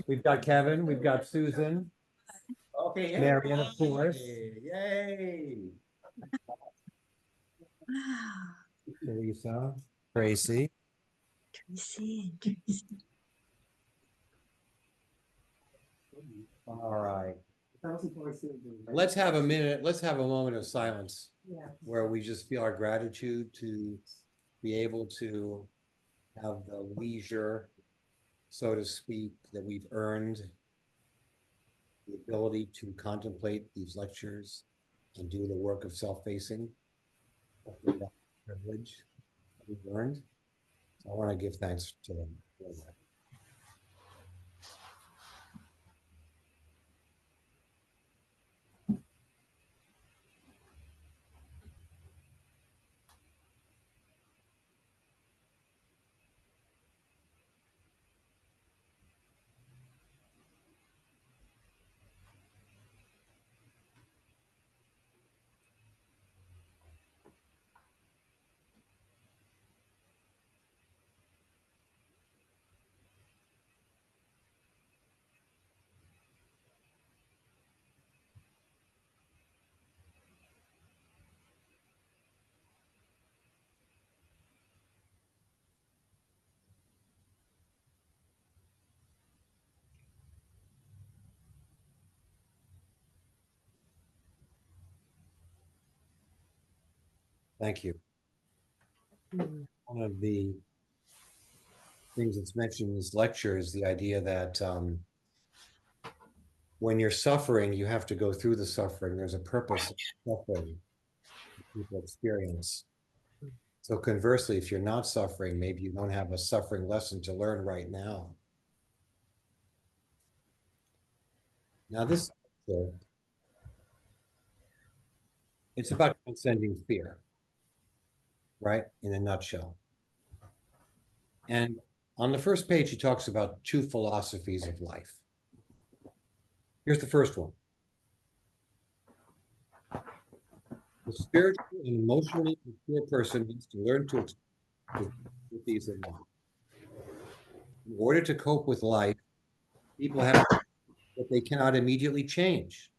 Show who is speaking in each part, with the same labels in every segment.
Speaker 1: We've got Kevin, we've got Susan,
Speaker 2: Okay.
Speaker 1: Marion, of course.
Speaker 2: Yay.
Speaker 1: Teresa, Tracy. All right. Let's have a minute, let's have a moment of silence where we just feel our gratitude to be able to have the leisure, so to speak, that we've earned, the ability to contemplate these lectures and do the work of self-facing. That privilege that we've earned. So I want to give thanks to them for that. Thank you. One of the things that's mentioned in this lecture is the idea that when you're suffering, you have to go through the suffering. There's a purpose of suffering people experience. So conversely, if you're not suffering, maybe you don't have a suffering lesson to learn right now. Now this, it's about transcending fear, right? In a nutshell. And on the first page, he talks about two philosophies of life. Here's the first one. The spiritual and emotionally mature person needs to learn to with these in mind. In order to cope with life, people have what they cannot immediately change,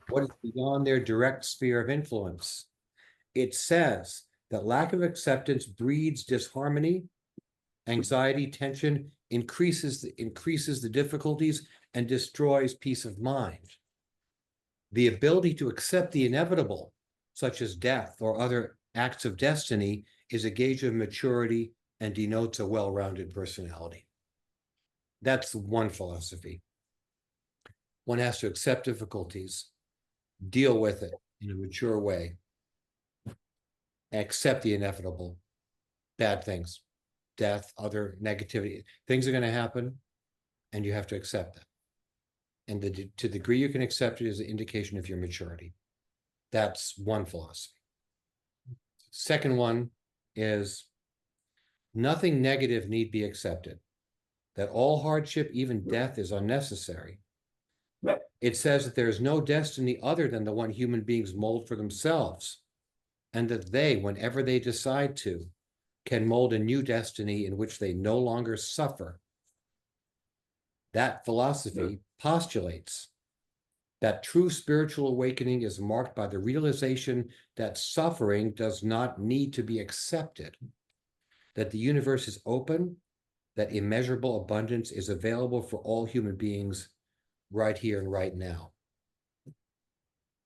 Speaker 1: what is beyond their direct sphere of influence. It says that lack of acceptance breeds disharmony, anxiety, tension, increases the difficulties, and destroys peace of mind. The ability to accept the inevitable, such as death or other acts of destiny, is a gauge of maturity and denotes a well-rounded personality. That's one philosophy. One has to accept difficulties, deal with it in a mature way, accept the inevitable, bad things, death, other negativity. Things are going to happen, and you have to accept that. And to the degree you can accept it is an indication of your maturity. That's one philosophy. Second one is nothing negative need be accepted, that all hardship, even death, is unnecessary. It says that there is no destiny other than the one human beings mold for themselves, and that they, whenever they decide to, can mold a new destiny in which they no longer suffer. That philosophy postulates that true spiritual awakening is marked by the realization that suffering does not need to be accepted, that the universe is open, that immeasurable abundance is available for all human beings right here and right now.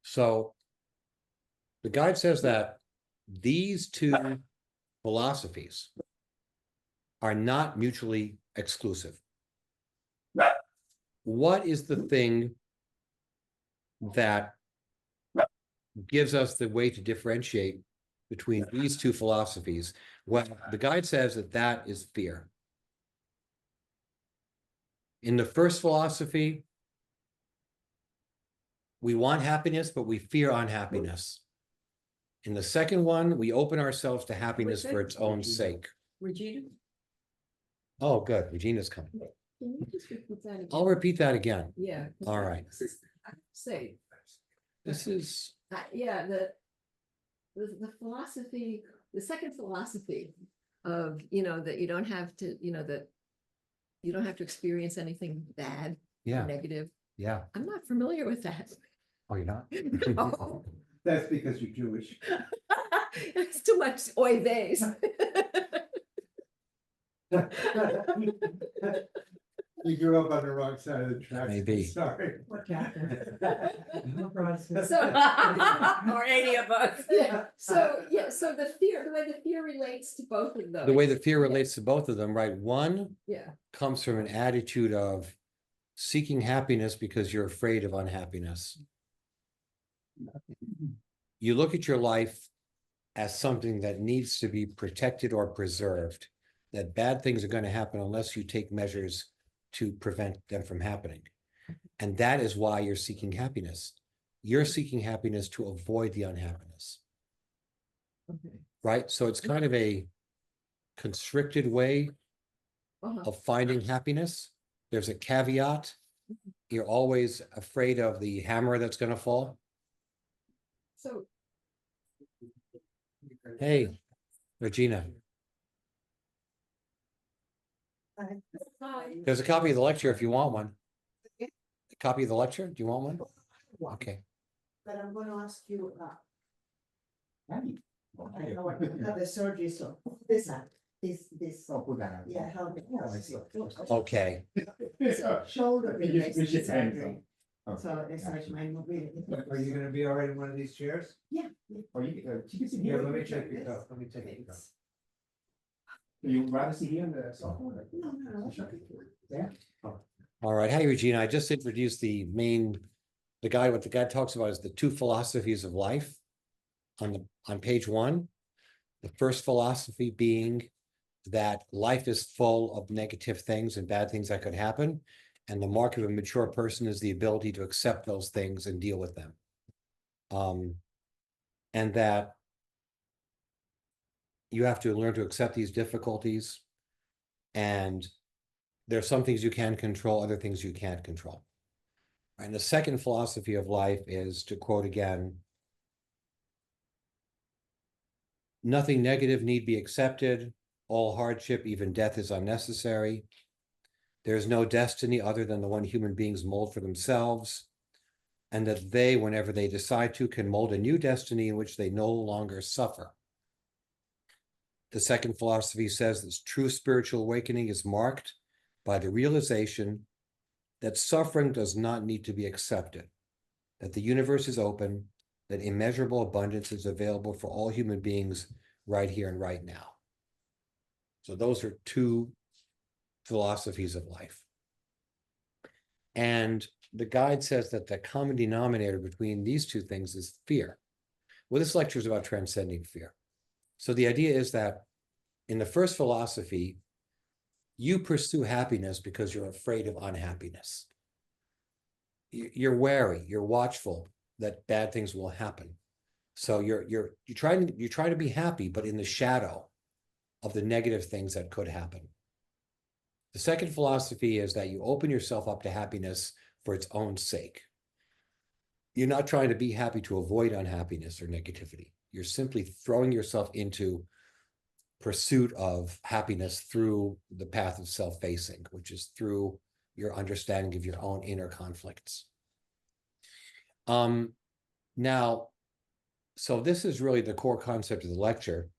Speaker 1: So the guide says that these two philosophies are not mutually exclusive. What is the thing that gives us the way to differentiate between these two philosophies? Well, the guide says that that is fear. In the first philosophy, we want happiness, but we fear unhappiness. In the second one, we open ourselves to happiness for its own sake.
Speaker 3: Regina?
Speaker 1: Oh, good. Regina's coming.
Speaker 3: Can you just repeat that again?
Speaker 1: I'll repeat that again.
Speaker 3: Yeah.
Speaker 1: All right.
Speaker 3: I have to say,
Speaker 1: This is,
Speaker 3: yeah, the philosophy, the second philosophy of, that you don't have to, that you don't have to experience anything bad or
Speaker 1: Yeah,
Speaker 3: negative.
Speaker 1: yeah.
Speaker 3: I'm not familiar with that.
Speaker 1: Oh, you're not?
Speaker 3: No.
Speaker 2: That's because you're Jewish.
Speaker 3: It's too much oy vey's.
Speaker 2: You grew up on the wrong side of the tracks.
Speaker 1: Maybe.
Speaker 2: Sorry.
Speaker 3: So, or any of us. Yeah, so the fear, the way the fear relates to both of those.
Speaker 1: The way the fear relates to both of them, right? One
Speaker 3: Yeah,
Speaker 1: comes from an attitude of seeking happiness because you're afraid of unhappiness. You look at your life as something that needs to be protected or preserved, that bad things are going to happen unless you take measures to prevent them from happening. And that is why you're seeking happiness. You're seeking happiness to avoid the unhappiness,
Speaker 3: okay.
Speaker 1: right? So it's kind of a constricted way
Speaker 3: Uh-huh.
Speaker 1: of finding happiness. There's a caveat. You're always afraid of the hammer that's going to fall.
Speaker 3: So,
Speaker 1: Hey, Regina,
Speaker 3: hi.
Speaker 1: there's a copy of the lecture if you want one. A copy of the lecture? Do you want one? Okay.
Speaker 4: But I'm gonna ask you, I
Speaker 2: Okay.
Speaker 4: know what, the surgery, so this,
Speaker 2: Oh, put that on.
Speaker 4: yeah, help me.
Speaker 2: Oh, I see.
Speaker 1: Okay.
Speaker 4: Shoulder
Speaker 2: We should-
Speaker 4: related
Speaker 2: we should hang
Speaker 4: surgery,
Speaker 2: some.
Speaker 4: so it's like my mobility.
Speaker 2: Are you gonna be all right in one of these chairs?
Speaker 4: Yeah.
Speaker 2: Or you can sit here, let me check it out, let me take it.
Speaker 4: It's-
Speaker 2: You rather sit here on the sofa?
Speaker 4: No,
Speaker 2: Yeah.
Speaker 1: All right. Hey, Regina, I just introduced what the guy talks about is the two philosophies of life on page 1. The first philosophy being that life is full of negative things and bad things that could happen. And the mark of a mature person is the ability to accept those things and deal with them. And that you have to learn to accept these difficulties. And there are some things you can control, other things you can't control. And the second philosophy of life is, to quote again, nothing negative need be accepted. All hardship, even death, is unnecessary. There is no destiny other than the one human beings mold for themselves, and that they, whenever they decide to, can mold a new destiny in which they no longer suffer. The second philosophy says that true spiritual awakening is marked by the realization that suffering does not need to be accepted, that the universe is open, that immeasurable abundance is available for all human beings right here and right now. So those are two philosophies of life. And the guide says that the common denominator between these two things is fear. Well, this lecture is about transcending fear. So the idea is that in the first philosophy, you pursue happiness because you're afraid of unhappiness. You're wary, you're watchful that bad things will happen. So you try to be happy, but in the shadow of the negative things that could happen. The second philosophy is that you open yourself up to happiness for its own sake. You're not trying to be happy to avoid unhappiness or negativity. You're simply throwing yourself into pursuit of happiness through the path of self-facing, which is through your understanding of your own inner conflicts. Now, so this is really the core concept of the lecture,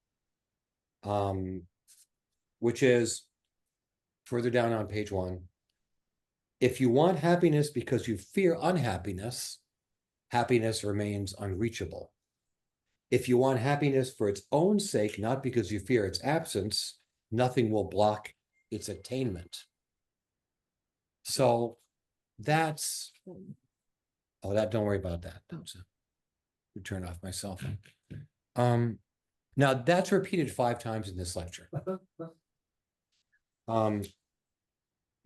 Speaker 1: which is further down on page 1. If you want happiness because you fear unhappiness, happiness remains unreachable. If you want happiness for its own sake, not because you fear its absence, nothing will block its attainment. So that's, don't worry about that. Don't turn off my cell phone. Now that's repeated 5 times in this lecture.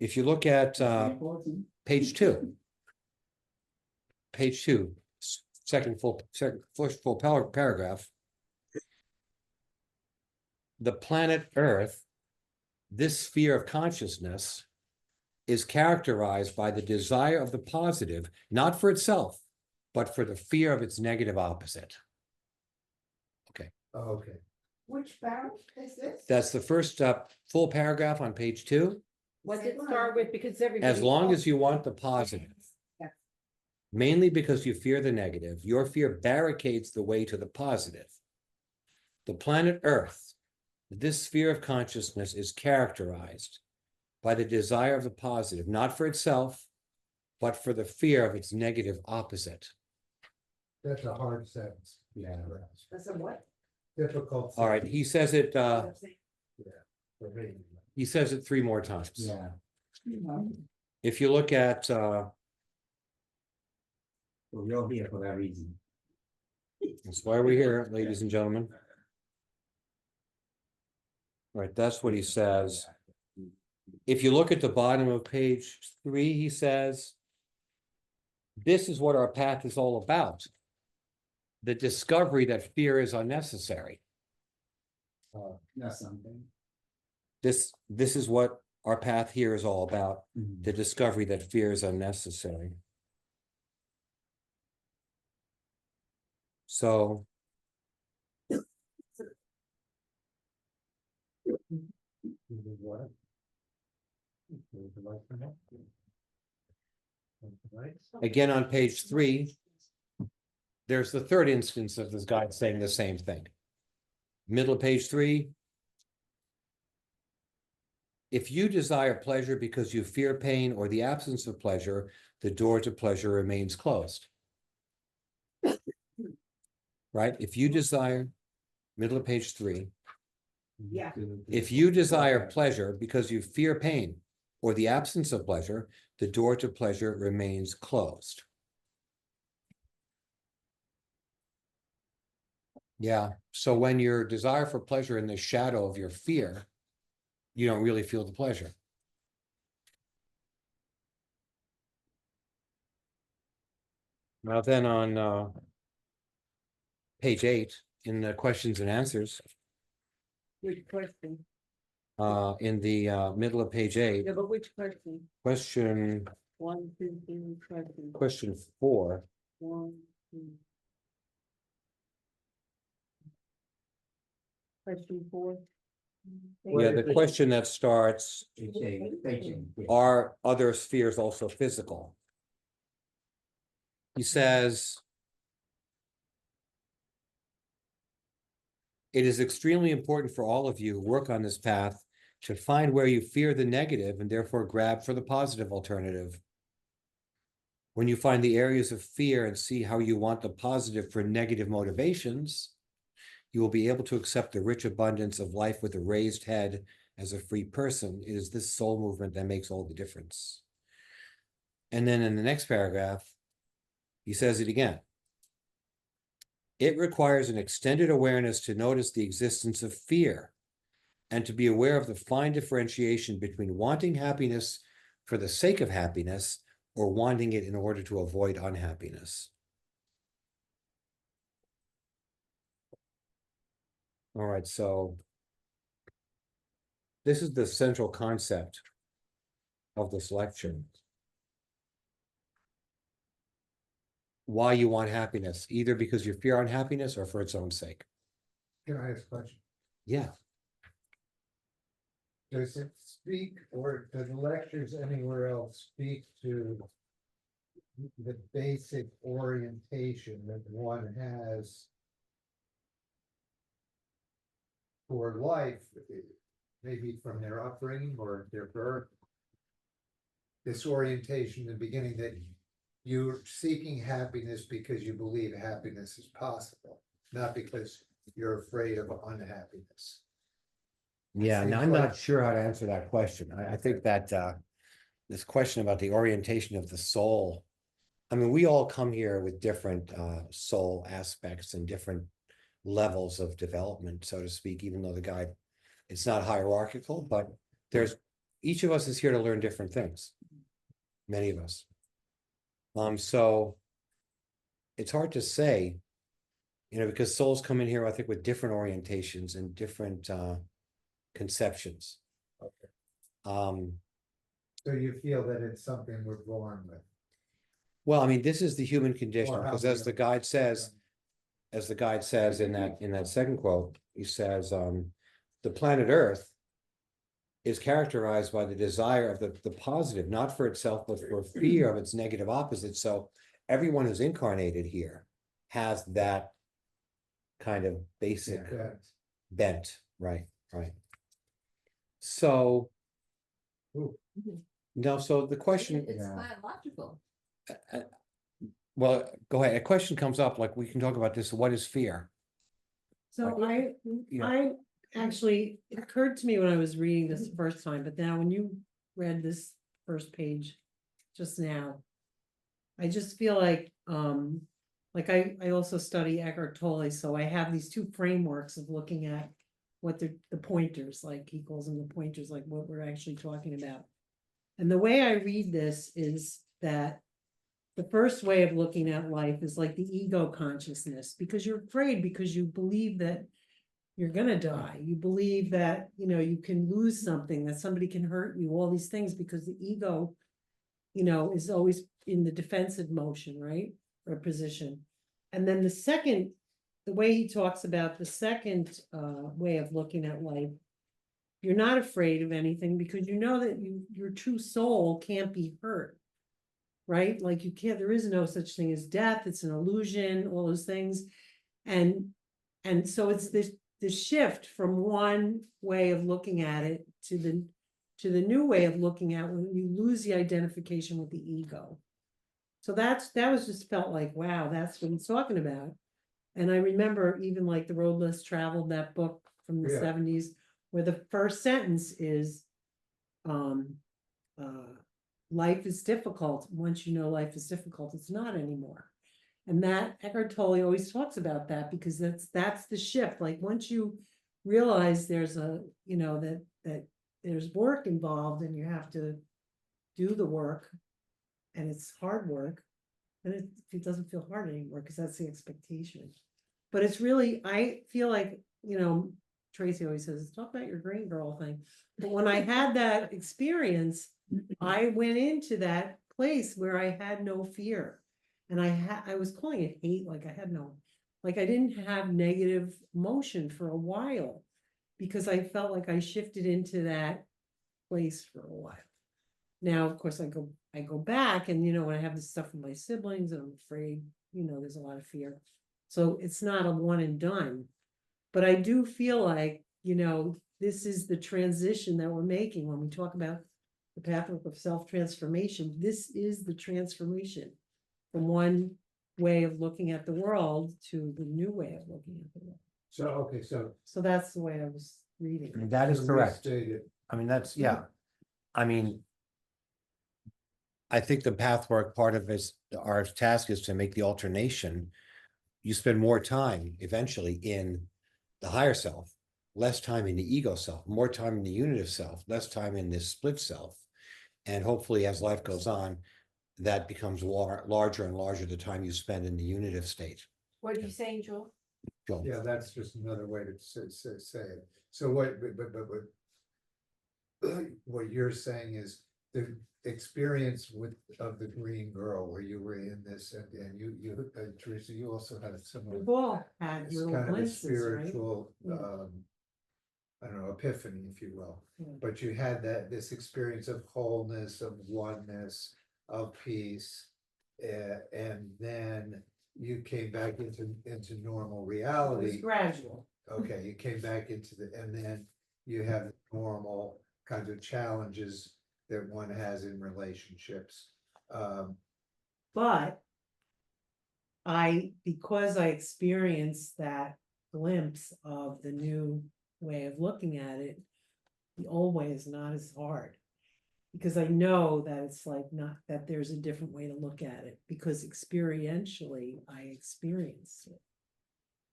Speaker 1: If you look at page 2, first full paragraph, the planet Earth, this sphere of consciousness, is characterized by the desire of the positive, not for itself, but for the fear of its negative opposite.
Speaker 2: Okay.
Speaker 4: Which barrel is this?
Speaker 1: That's the first full paragraph on page 2.
Speaker 3: What's it start with? Because everybody.
Speaker 1: As long as you want the positive.
Speaker 3: Yeah.
Speaker 1: Mainly because you fear the negative, your fear barricades the way to the positive. The planet Earth, this sphere of consciousness is characterized by the desire of the positive, not for itself, but for the fear of its negative opposite.
Speaker 2: That's a hard sentence.
Speaker 1: Yeah.
Speaker 3: That's a what?
Speaker 2: Difficult.
Speaker 1: All right, he says it,
Speaker 2: For me.
Speaker 1: he says it 3 more times.
Speaker 2: Yeah.
Speaker 1: If you look at,
Speaker 2: We're here for that reason.
Speaker 1: that's why we're here, ladies and gentlemen. All right, that's what he says. If you look at the bottom of page 3, he says, this is what our path is all about. The discovery that fear is unnecessary.
Speaker 2: That's something.
Speaker 1: This is what our path here is all about. The discovery that fear is unnecessary. So. Again, on page 3, there's the third instance of this guy saying the same thing. Middle of page 3. If you desire pleasure because you fear pain or the absence of pleasure, the door to pleasure remains closed. Right? If you desire, middle of page 3.
Speaker 3: Yeah.
Speaker 1: If you desire pleasure because you fear pain or the absence of pleasure, the door to pleasure remains closed. Yeah, so when your desire for pleasure in the shadow of your fear, you don't really feel the pleasure. Now then on page 8, in the questions and answers,
Speaker 3: Which question?
Speaker 1: in the middle of page 8,
Speaker 3: Yeah, but which question?
Speaker 1: question
Speaker 3: 1, 2, 3, question.
Speaker 1: question 4.
Speaker 3: 1, 2. Question 4.
Speaker 1: Yeah, the question that starts, are other spheres also physical? He says, it is extremely important for all of you who work on this path to find where you fear the negative and therefore grab for the positive alternative. When you find the areas of fear and see how you want the positive for negative motivations, you will be able to accept the rich abundance of life with a raised head as a free person. It is this soul movement that makes all the difference. And then in the next paragraph, he says it again. It requires an extended awareness to notice the existence of fear and to be aware of the fine differentiation between wanting happiness for the sake of happiness or wanting it in order to avoid unhappiness. All right, so this is the central concept of this lecture. Why you want happiness, either because you fear unhappiness or for its own sake.
Speaker 2: Can I ask a question?
Speaker 1: Yeah.
Speaker 2: Does it speak, or do the lectures anywhere else speak to the basic orientation that one has for life, maybe from their upbringing or their birth? This orientation in the beginning that you're seeking happiness because you believe happiness is possible, not because you're afraid of unhappiness.
Speaker 1: Yeah, now I'm not sure how to answer that question. I think that this question about the orientation of the soul, I mean, we all come here with different soul aspects and different levels of development, so to speak, even though the guide, it's not hierarchical, but there's, each of us is here to learn different things. Many of us. So it's hard to say, you know, because souls come in here, I think, with different orientations and different conceptions.
Speaker 2: So you feel that it's something we're born with?
Speaker 1: Well, I mean, this is the human condition,
Speaker 2: Or how
Speaker 1: because as
Speaker 2: we-
Speaker 1: the guide says, in that second quote, he says, the planet Earth is characterized by the desire of the positive, not for itself, but for fear of its negative opposite. So everyone who's incarnated here has that kind of basic
Speaker 2: Yeah.
Speaker 1: bent, right, right. So,
Speaker 2: Ooh.
Speaker 1: no, so the question,
Speaker 3: It's
Speaker 2: Yeah.
Speaker 3: biological.
Speaker 1: uh, well, go ahead, a question comes up, like, we can talk about this, what is fear?
Speaker 5: So
Speaker 1: Yeah.
Speaker 5: I actually, it occurred to me when I was reading this the first time, but now when you read this first page just now, I just feel like I also study Eckhart Tolle, so I have these two frameworks of looking at what the pointers, like he calls them the pointers, like what we're actually talking about. And the way I read this is that the first way of looking at life is like the ego consciousness, because you're afraid, because you believe that you're gonna die. You believe that, you can lose something, that somebody can hurt you, all these things, because the ego, is always in the defensive motion, right? Or position. And then the way he talks about the second way of looking at life, you're not afraid of anything because you know that your true soul can't be hurt. Right? Like there is no such thing as death, it's an illusion, all those things. And so it's this shift from one way of looking at it to the new way of looking at when you lose the identification with the ego. So that was just felt like, wow, that's what he's talking about. And I remember even like The Road Less Traveled, that book from the
Speaker 2: Yeah.
Speaker 5: 70s, where the first sentence is life is difficult. Once you know life is difficult, it's not anymore. And that Eckhart Tolle always talks about that, because that's the shift. Like once you realize there's that there's work involved and you have to do the work, and it's hard work, and it doesn't feel hard anymore because that's the expectation. But it's really, I feel like, Tracy always says, talk about your green girl thing. But when I had that experience, I went into that place where I had no fear. And I was calling it hate, like I didn't have negative emotion for a while, because I felt like I shifted into that place for a while. Now, of course, I go back, and when I have this stuff with my siblings, and I'm afraid, there's a lot of fear. So it's not a one and done. But I do feel like, this is the transition that we're making when we talk about the pathwork of self-transformation. This is the transformation from one way of looking at the world to the new way of looking at the world.
Speaker 2: So, okay, so.
Speaker 5: So that's the way I was reading it.
Speaker 1: That is
Speaker 2: so
Speaker 1: correct.
Speaker 2: restated.
Speaker 1: I mean, that's, yeah. I mean, I think the pathwork part of our task is to make the alternation. You spend more time eventually in the higher self, less time in the ego self, more time in the unitive self, less time in this split self. And hopefully, as life goes on, that becomes larger and larger the time you spend in the unitive state.
Speaker 4: What are you saying, Joel?
Speaker 1: Joel?
Speaker 2: Yeah, that's just another way to say it. So what you're saying is the experience of the green girl, where you were in this, and you Teresa, you also had a similar.
Speaker 5: We've all had
Speaker 2: It's
Speaker 5: little
Speaker 2: kind of a
Speaker 5: glimpses, right?
Speaker 2: spiritual,
Speaker 5: Yeah.
Speaker 2: I don't know, epiphany, if you will.
Speaker 5: Yeah.
Speaker 2: But you had this experience of wholeness, of oneness, of peace, and then you came back into normal
Speaker 5: It was
Speaker 2: reality.
Speaker 5: gradual.
Speaker 2: Okay, you came back and then you have normal kinds of challenges that one has in relationships.
Speaker 5: But because I experienced that glimpse of the new way of looking at it, the old way is not as hard. Because I know that it's like not that there's a different way to look at it, because experientially I experienced it.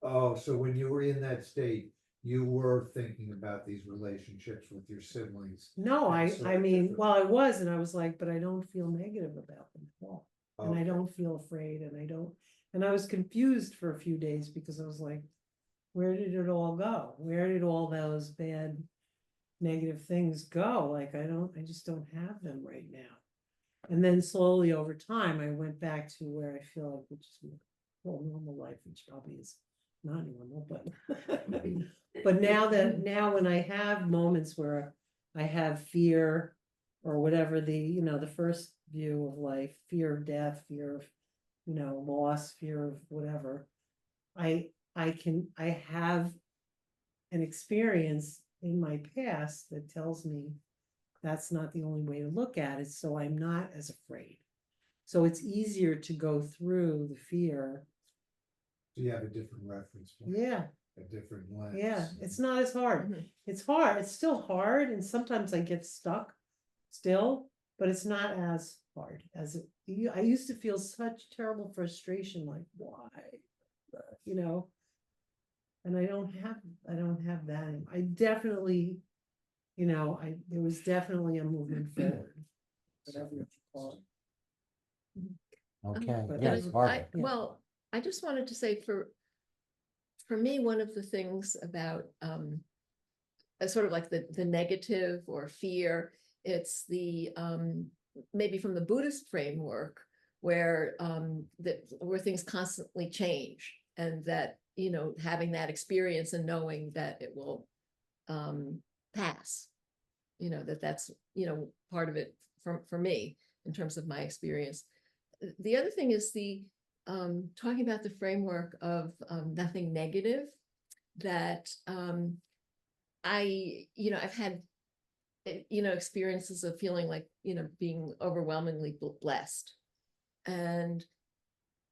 Speaker 2: Oh, so when you were in that state, you were thinking about these relationships with your siblings.
Speaker 5: No,
Speaker 2: And so
Speaker 5: I mean,
Speaker 2: different.
Speaker 5: well, I was, and I was like, but I don't feel negative about them at all. And I
Speaker 2: Okay.
Speaker 5: don't feel afraid, and I was confused for a few days, because I was like, where did it all go? Where did all those bad negative things go? Like, I just don't have them right now. And then slowly over time, I went back to where I feel like, which is well, normal life, which probably is not normal, but but now when I have moments where I have fear or whatever the first view of life, fear of death, fear of, loss, fear of whatever. I have an experience in my past that tells me that's not the only way to look at it, so I'm not as afraid. So it's easier to go through the fear.
Speaker 2: Do you have a different reference point?
Speaker 5: Yeah,
Speaker 2: A different lens?
Speaker 5: yeah, it's not as hard.
Speaker 3: Mhm.
Speaker 5: It's hard, it's still hard, and sometimes I get stuck still, but it's not as hard as I used to feel such terrible frustration, like why, you know? And I don't have that. I definitely, there was definitely a movement forward. Whatever you call it.
Speaker 1: Okay,
Speaker 5: But
Speaker 1: yes, Barbara.
Speaker 5: Yeah.
Speaker 3: Well, I just wanted to say for me, one of the things about sort of like the negative or fear, it's the maybe from the Buddhist framework where where things constantly change, and that having that experience and knowing that it will pass, that's part of it for me in terms of my experience. The other thing is the talking about the framework of nothing negative, that I've had experiences of feeling like being overwhelmingly blessed, and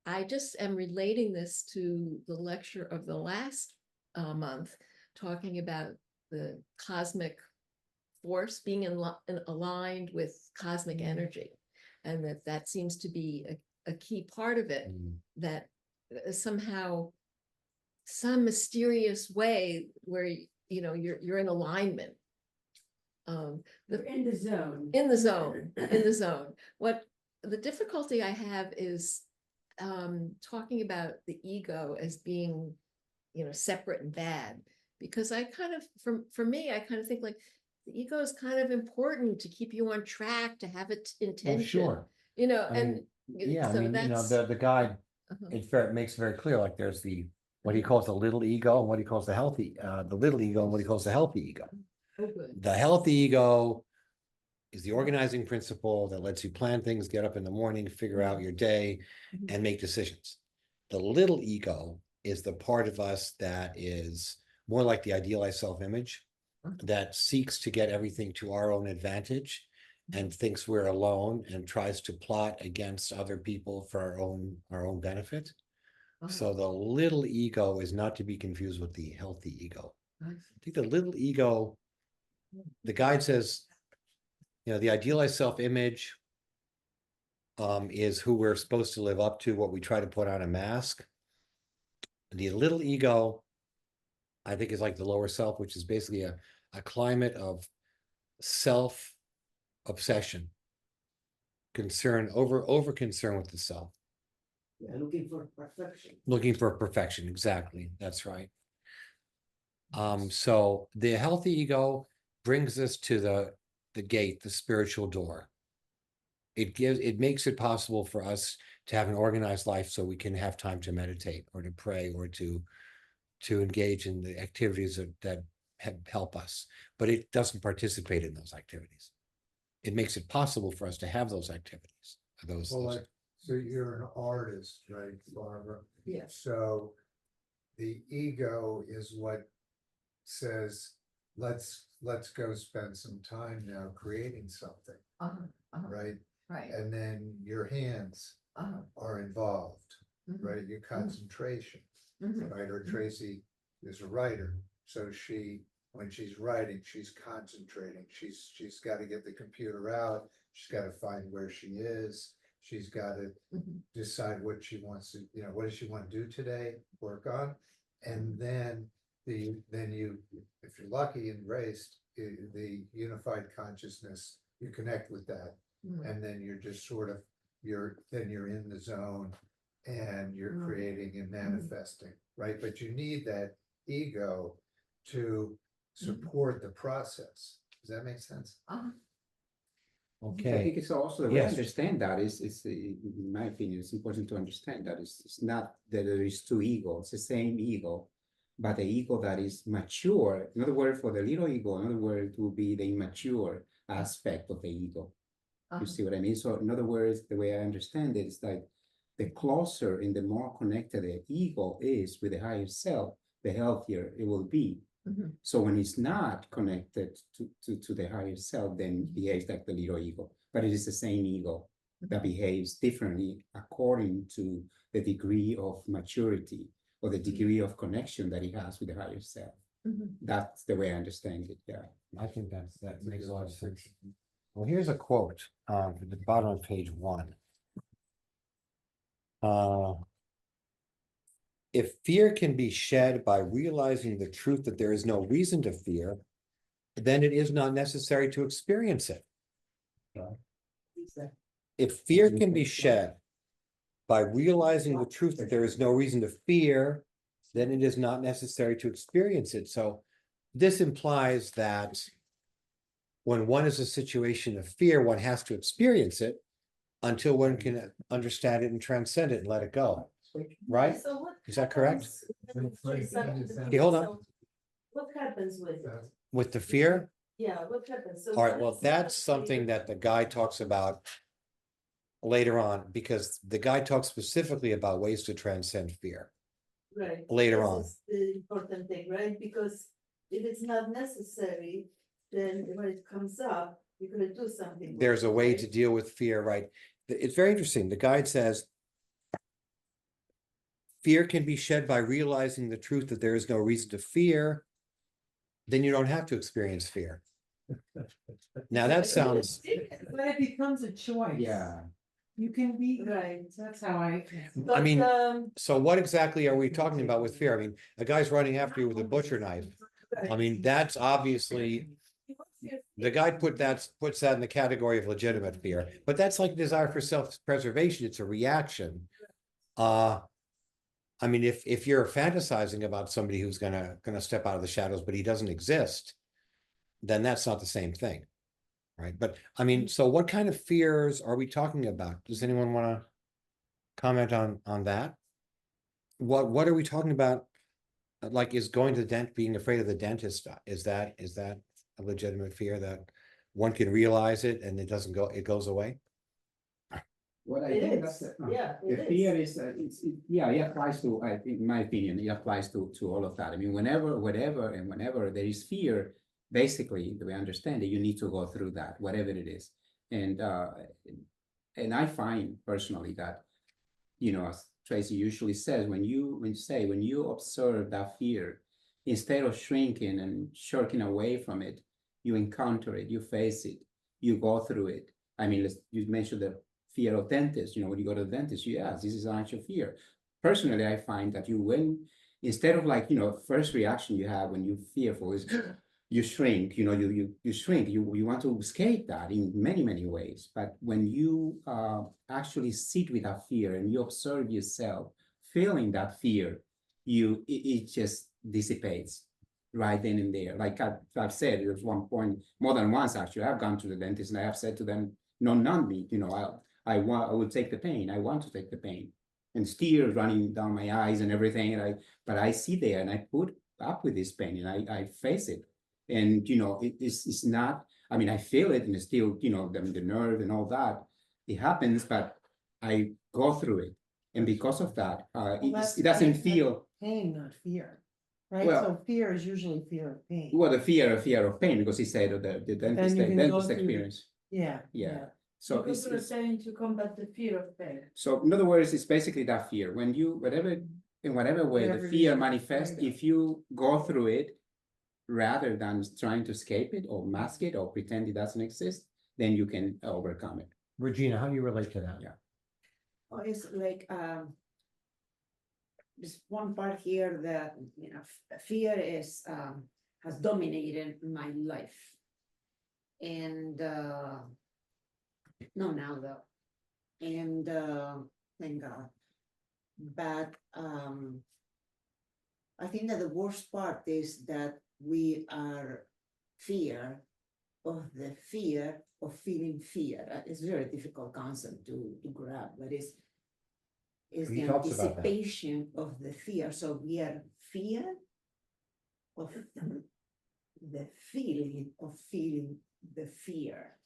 Speaker 3: I just am relating this to the lecture of the last month, talking about the cosmic force being aligned with cosmic energy, and that seems to be a key part of it, that somehow, some mysterious way where you're in alignment.
Speaker 4: You're in the zone.
Speaker 3: In the zone. What the difficulty I have is talking about the ego as being, separate and bad, because I kind of, for me, I kind of think like the ego is kind of important to keep you on track, to have it intention.
Speaker 1: Sure.
Speaker 3: And
Speaker 1: Yeah,
Speaker 3: so
Speaker 1: the guide,
Speaker 3: uh-huh.
Speaker 1: it makes very clear, like there's what he calls the little ego and what he calls the little ego and what he calls the healthy ego.
Speaker 3: Oh, good.
Speaker 1: The healthy ego is the organizing principle that lets you plan things, get up in the morning, figure out your day,
Speaker 3: Mhm.
Speaker 1: and make decisions. The little ego is the part of us that is more like the idealized self-image, that seeks to get everything to our own advantage and thinks we're alone and tries to plot against other people for our own benefit. So the little ego is not to be confused with the healthy ego. I think the little ego, the guide says, the idealized self-image is who we're supposed to live up to, what we try to put on a mask. The little ego, I think, is like the lower self, which is basically a climate of self-obsession, over concern with the self.
Speaker 4: Yeah, looking for perfection.
Speaker 1: Looking for perfection, exactly. That's right. So the healthy ego brings us to the gate, the spiritual door. It makes it possible for us to have an organized life so we can have time to meditate or to pray or to engage in the activities that help us, but it doesn't participate in those activities. It makes it possible for us to have those activities.
Speaker 2: So you're an artist, right, Barbara?
Speaker 3: Yes.
Speaker 2: So the ego is what says, let's go spend some time now creating something, right?
Speaker 3: Right.
Speaker 2: And then your hands are involved, right? Your concentration, right? Or Tracy is a writer, so when she's writing, she's concentrating. She's got to get the computer out. She's got to find where she is. She's got to decide what she wants to, what does she want to do today, work on, and then if you're lucky and graced, the unified consciousness, you connect with that, and then you're just sort of you're in the zone, and you're creating and manifesting, right? But you need that ego to support the process. Does that make sense?
Speaker 1: Okay.
Speaker 6: I think it's also the way
Speaker 1: Yes.
Speaker 6: I understand that is in my opinion, it's important to understand that it's not that there is two egos, it's the same ego, but the ego that is mature, another word for the little ego, another word would be the immature aspect of the ego. You see what I mean? So in other words, the way I understand it is like the closer and the more connected the ego is with the higher self, the healthier it will be.
Speaker 3: Mhm.
Speaker 6: So when it's not connected to the higher self, then it behaves like the little ego. But it is the same ego that behaves differently according to the degree of maturity or the degree of connection that it has with the higher self.
Speaker 3: Mhm.
Speaker 6: That's the way I understand it. Yeah.
Speaker 1: I think that makes a lot of sense. Well, here's a quote, at the bottom of page 1. If fear can be shed by realizing the truth that there is no reason to fear, then it is not necessary to experience it. If fear can be shed by realizing the truth that there is no reason to fear, then it is not necessary to experience it. So this implies that when one is in a situation of fear, one has to experience it until one can understand it and transcend it and let it go. Right?
Speaker 4: So what
Speaker 1: Is that correct?
Speaker 4: happens-
Speaker 1: Okay, hold on.
Speaker 4: What happens with it?
Speaker 1: With the fear?
Speaker 4: Yeah, what happens? So
Speaker 1: All right,
Speaker 4: what
Speaker 1: well,
Speaker 4: is
Speaker 1: that's
Speaker 4: the
Speaker 1: something
Speaker 4: fear?
Speaker 1: that the guy talks about later on, because the guy talks specifically about ways to transcend fear.
Speaker 4: Right.
Speaker 1: later
Speaker 4: This
Speaker 1: on.
Speaker 4: is the important thing, right? Because if it's not necessary, then when it comes up, you're gonna do something. with
Speaker 1: There's
Speaker 4: it,
Speaker 1: a way
Speaker 4: right?
Speaker 1: to deal with fear, right? It's very interesting. The guide says, fear can be shed by realizing the truth that there is no reason to fear. Then you don't have to experience fear. Now that sounds,
Speaker 5: But it becomes a choice.
Speaker 6: Yeah.
Speaker 5: You can be,
Speaker 4: Right.
Speaker 5: that's how I.
Speaker 4: But,
Speaker 1: mean, so what exactly are we talking about with fear? I mean, a guy's running after you with a butcher knife. I mean, that's obviously, the guy puts that in the category of legitimate fear, but that's like desire for self-preservation. It's a reaction. I mean, if you're fantasizing about somebody who's gonna step out of the shadows, but he doesn't exist, then that's not the same thing. Right? But I mean, so what kind of fears are we talking about? Does anyone want to comment on that? What are we talking about? Like, is going to the dent, being afraid of the dentist, is that a legitimate fear that one can realize it and it doesn't go, it goes away?
Speaker 6: What I
Speaker 4: It
Speaker 6: think
Speaker 4: is,
Speaker 6: that's
Speaker 4: yeah,
Speaker 6: the
Speaker 4: it
Speaker 6: fear is, yeah, it applies to, in my opinion, it applies to all of that. I mean, whenever there is fear, basically, the way I understand it, you need to go through that, whatever it is. And I find personally that, as Tracy usually says, when you observe that fear, instead of shrinking and shirking away from it, you encounter it, you face it, you go through it. I mean, you mentioned the fear of dentists. When you go to the dentist, this is an actual fear. Personally, I find that instead of first reaction you have when you're fearful is you shrink, you shrink, you want to escape that in many, many ways. But when you actually sit with that fear and you observe yourself feeling that fear, it just dissipates right then and there. Like I've said, there's one point, more than once actually, I've gone to the dentist and I have said to them, no, numb me, I will take the pain. I want to take the pain, and tears running down my eyes and everything. But I sit there and I put up with this pain and I face it. And it's not. I mean, I feel it, and it's still the nerve and all that. It happens, but I go through it, and because of that, it doesn't feel.
Speaker 5: Pain, not fear, right?
Speaker 6: Well-
Speaker 5: So fear is usually fear of pain.
Speaker 6: Well, the fear of pain, because he said the dentist,
Speaker 5: you can go
Speaker 6: dentist
Speaker 5: through-
Speaker 6: experience.
Speaker 5: Yeah.
Speaker 6: Yeah.
Speaker 4: So
Speaker 6: So
Speaker 4: you
Speaker 6: it's,
Speaker 4: go through pain to combat the fear of pain.
Speaker 6: so in other words, it's basically that fear. When in whatever way
Speaker 5: Whatever
Speaker 6: the
Speaker 5: it is
Speaker 6: fear
Speaker 5: you're
Speaker 6: manifests,
Speaker 5: afraid of.
Speaker 6: if you go through it rather than trying to escape it or mask it or pretend it doesn't exist, then you can overcome it.
Speaker 1: Regina, how do you relate to that?
Speaker 6: Yeah.
Speaker 7: Oh, it's like, there's one part here that, fear has dominated my life. And, no, now though. And, thank God. But, I think that the worst part is that we are fear of the fear of feeling fear. It's a very difficult concept to grab, but is
Speaker 1: He
Speaker 7: the
Speaker 1: talks about that.
Speaker 7: anticipation of the fear. So we are fear of the feeling of feeling the fear.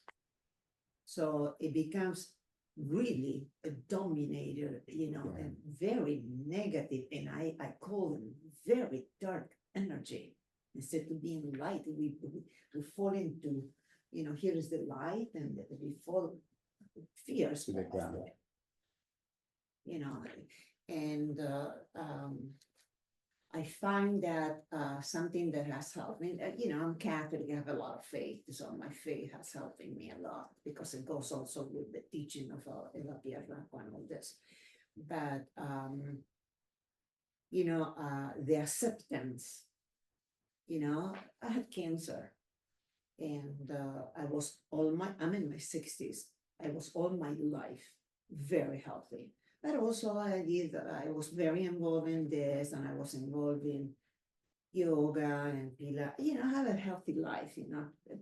Speaker 7: So it becomes really a dominator, and very negative, and I call them very dark energy. Instead of being light, we fall into, here is the light, and we fall fears.
Speaker 6: To the ground.
Speaker 7: And I find that something that has helped me, I'm Catholic, I have a lot of faith, so my faith has helping me a lot because it goes also with the teaching of La Tierra and all this. But, the acceptance, I had cancer and I'm in my 60s. I was all my life very healthy. But also I was very involved in this, and I was involved in yoga and Pilates, I have a healthy life, do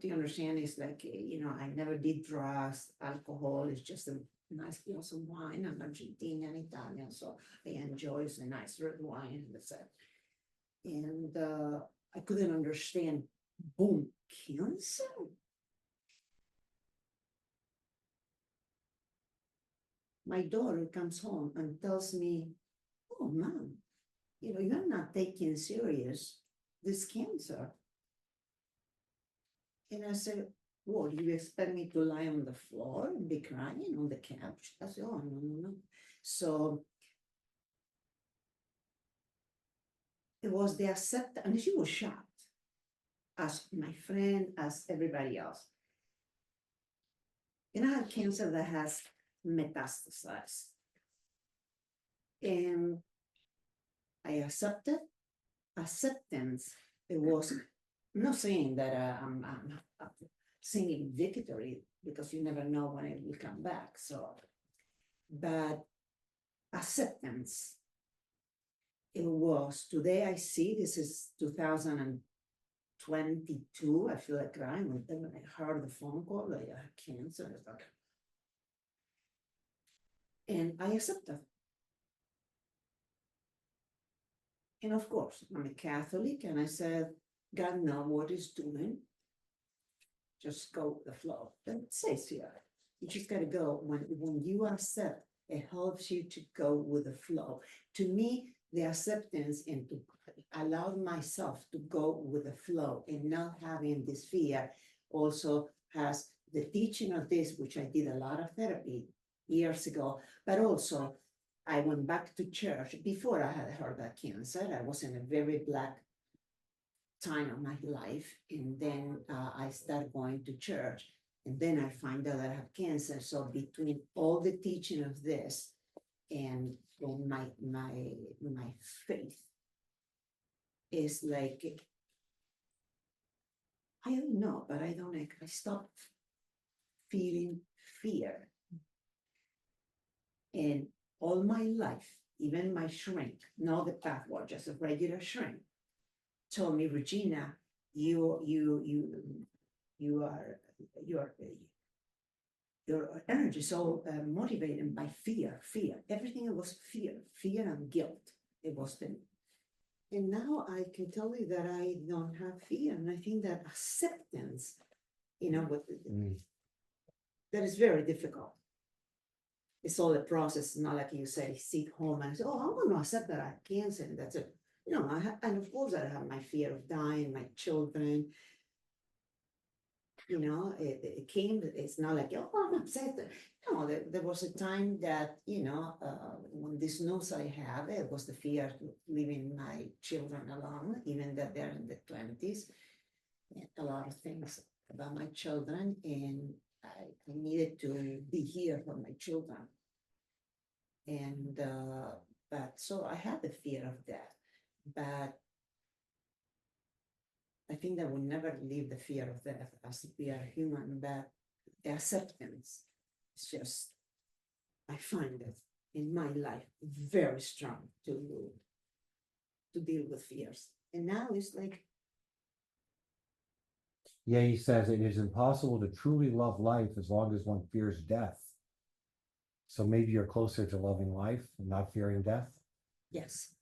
Speaker 7: you understand? It's like, I never did drugs, alcohol is just a nice glass of wine. I'm Argentinian, Italian, so I enjoy a nice red wine, and that's it. And I couldn't understand, boom, cancer? My daughter comes home and tells me, oh, Mom, you're not taking serious this cancer. And I said, what, do you expect me to lie on the floor and be crying on the couch? I said, oh, no. So it was the acceptance, and she was shocked, as my friend, as everybody else. And I had cancer that has metastasized. And I accepted. Acceptance, it was not saying that I'm singing victory, because you never know when it will come back. So, but acceptance, it was, today I see, this is 2022, I feel like crying when I heard the phone call that I had cancer. And I accepted. And of course, I'm a Catholic, and I said, God knows what He's doing. Just go with the flow. And it says here, you just got to go. When you accept, it helps you to go with the flow. To me, the acceptance and to allow myself to go with the flow and not having this fear also has the teaching of this, which I did a lot of therapy years ago, but also I went back to church before I had heard that cancer. I was in a very black time of my life, and then I started going to church, and then I find out that I have cancer. So between all the teaching of this and my faith is like, I don't know, but I stopped feeling fear. And all my life, even my shrink, not the pathwork, just a regular shrink, told me, Regina, your energy is so motivated by fear. Everything was fear and guilt. It was the, and now I can tell you that I don't have fear, and I think that acceptance, that is very difficult. It's all a process, not like you say, sit home and say, oh, I'm going to accept that I have cancer, and that's it. And of course I have my fear of dying, my children. It came, it's not like, oh, I'm upset. No, there was a time that, when this news I have, it was the fear of leaving my children alone, even that they're in the 20s. A lot of things about my children, and I needed to be here for my children. And, but so I had the fear of death, but I think that we'll never leave the fear of death as we are human, but the acceptance is just, I find it in my life very strong to deal with fears. And now it's like,
Speaker 8: Yeah, he says it is impossible to truly love life as long as one fears death. So maybe you're closer to loving life and not fearing death.
Speaker 7: yes.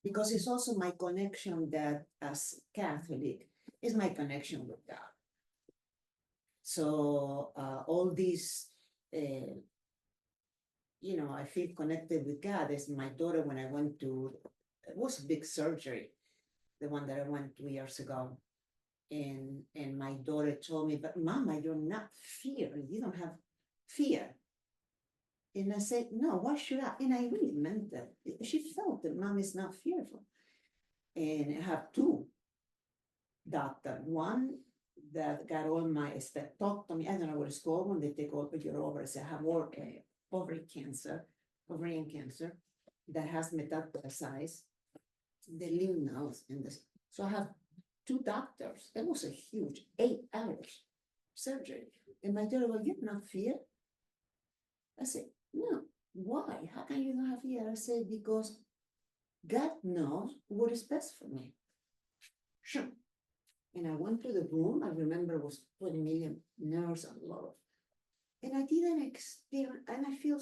Speaker 7: because it's also my connection that as Catholic is my connection with God. So all these, you know, I feel connected with God. As my daughter, when I went to, it was a big surgery, the one that I went 2 years ago. And my daughter told me, but Mama, you're not fear. You don't have fear. And I said, no, why should I? And I really meant that. She felt that Mom is not fearful. And I have two doctors. One that got all my spectectomy. I don't know what it's called when they take all of your ovaries. I have ovarian cancer that has metastasized the lymph nodes in this. So I have two doctors. It was a huge 8 hours surgery. And my daughter, well, you not fear? I said, no, why? How can you not have fear? I said, because God knows what is best for me. Sure. And I went to the room. I remember it was 20 million nerves and love. And I didn't experience, and I feel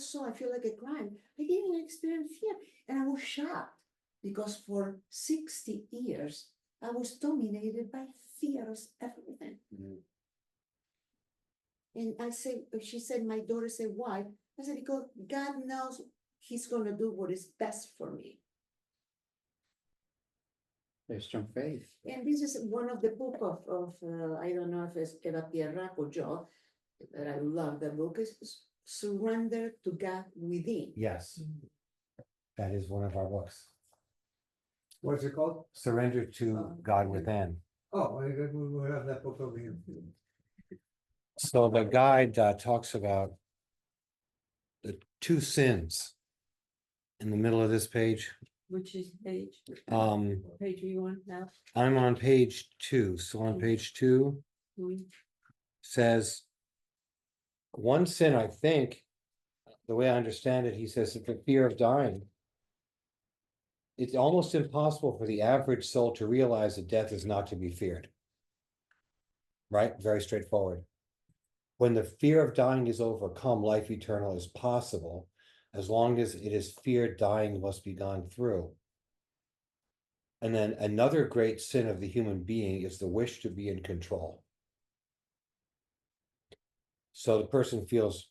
Speaker 7: like a crime. I didn't experience fear. And I was shocked because for 60 years, I was dominated by fears, everything.
Speaker 1: Mhm.
Speaker 7: And I said, she said, my daughter said, why? I said, because God knows He's going to do what is best for me.
Speaker 6: There's strong faith.
Speaker 7: And this is one of the book of I don't know if it's Eva Pierra or Joe, but I love the book, is Surrender to God Within.
Speaker 8: Yes. That is one of our books.
Speaker 2: What's it called?
Speaker 8: Surrender to God Within.
Speaker 2: Oh, we have that book over here.
Speaker 8: So the guide talks about the 2 sins in the middle of this page.
Speaker 5: Which is page,
Speaker 8: Um,
Speaker 5: page are you on now?
Speaker 8: I'm on page 2. So on page 2 says one sin, I think, the way I understand it, he says that the fear of dying. It's almost impossible for the average soul to realize that death is not to be feared. Right? Very straightforward. When the fear of dying is overcome, life eternal is possible, as long as it is feared dying must be gone through. And then another great sin of the human being is the wish to be in control. So the person fears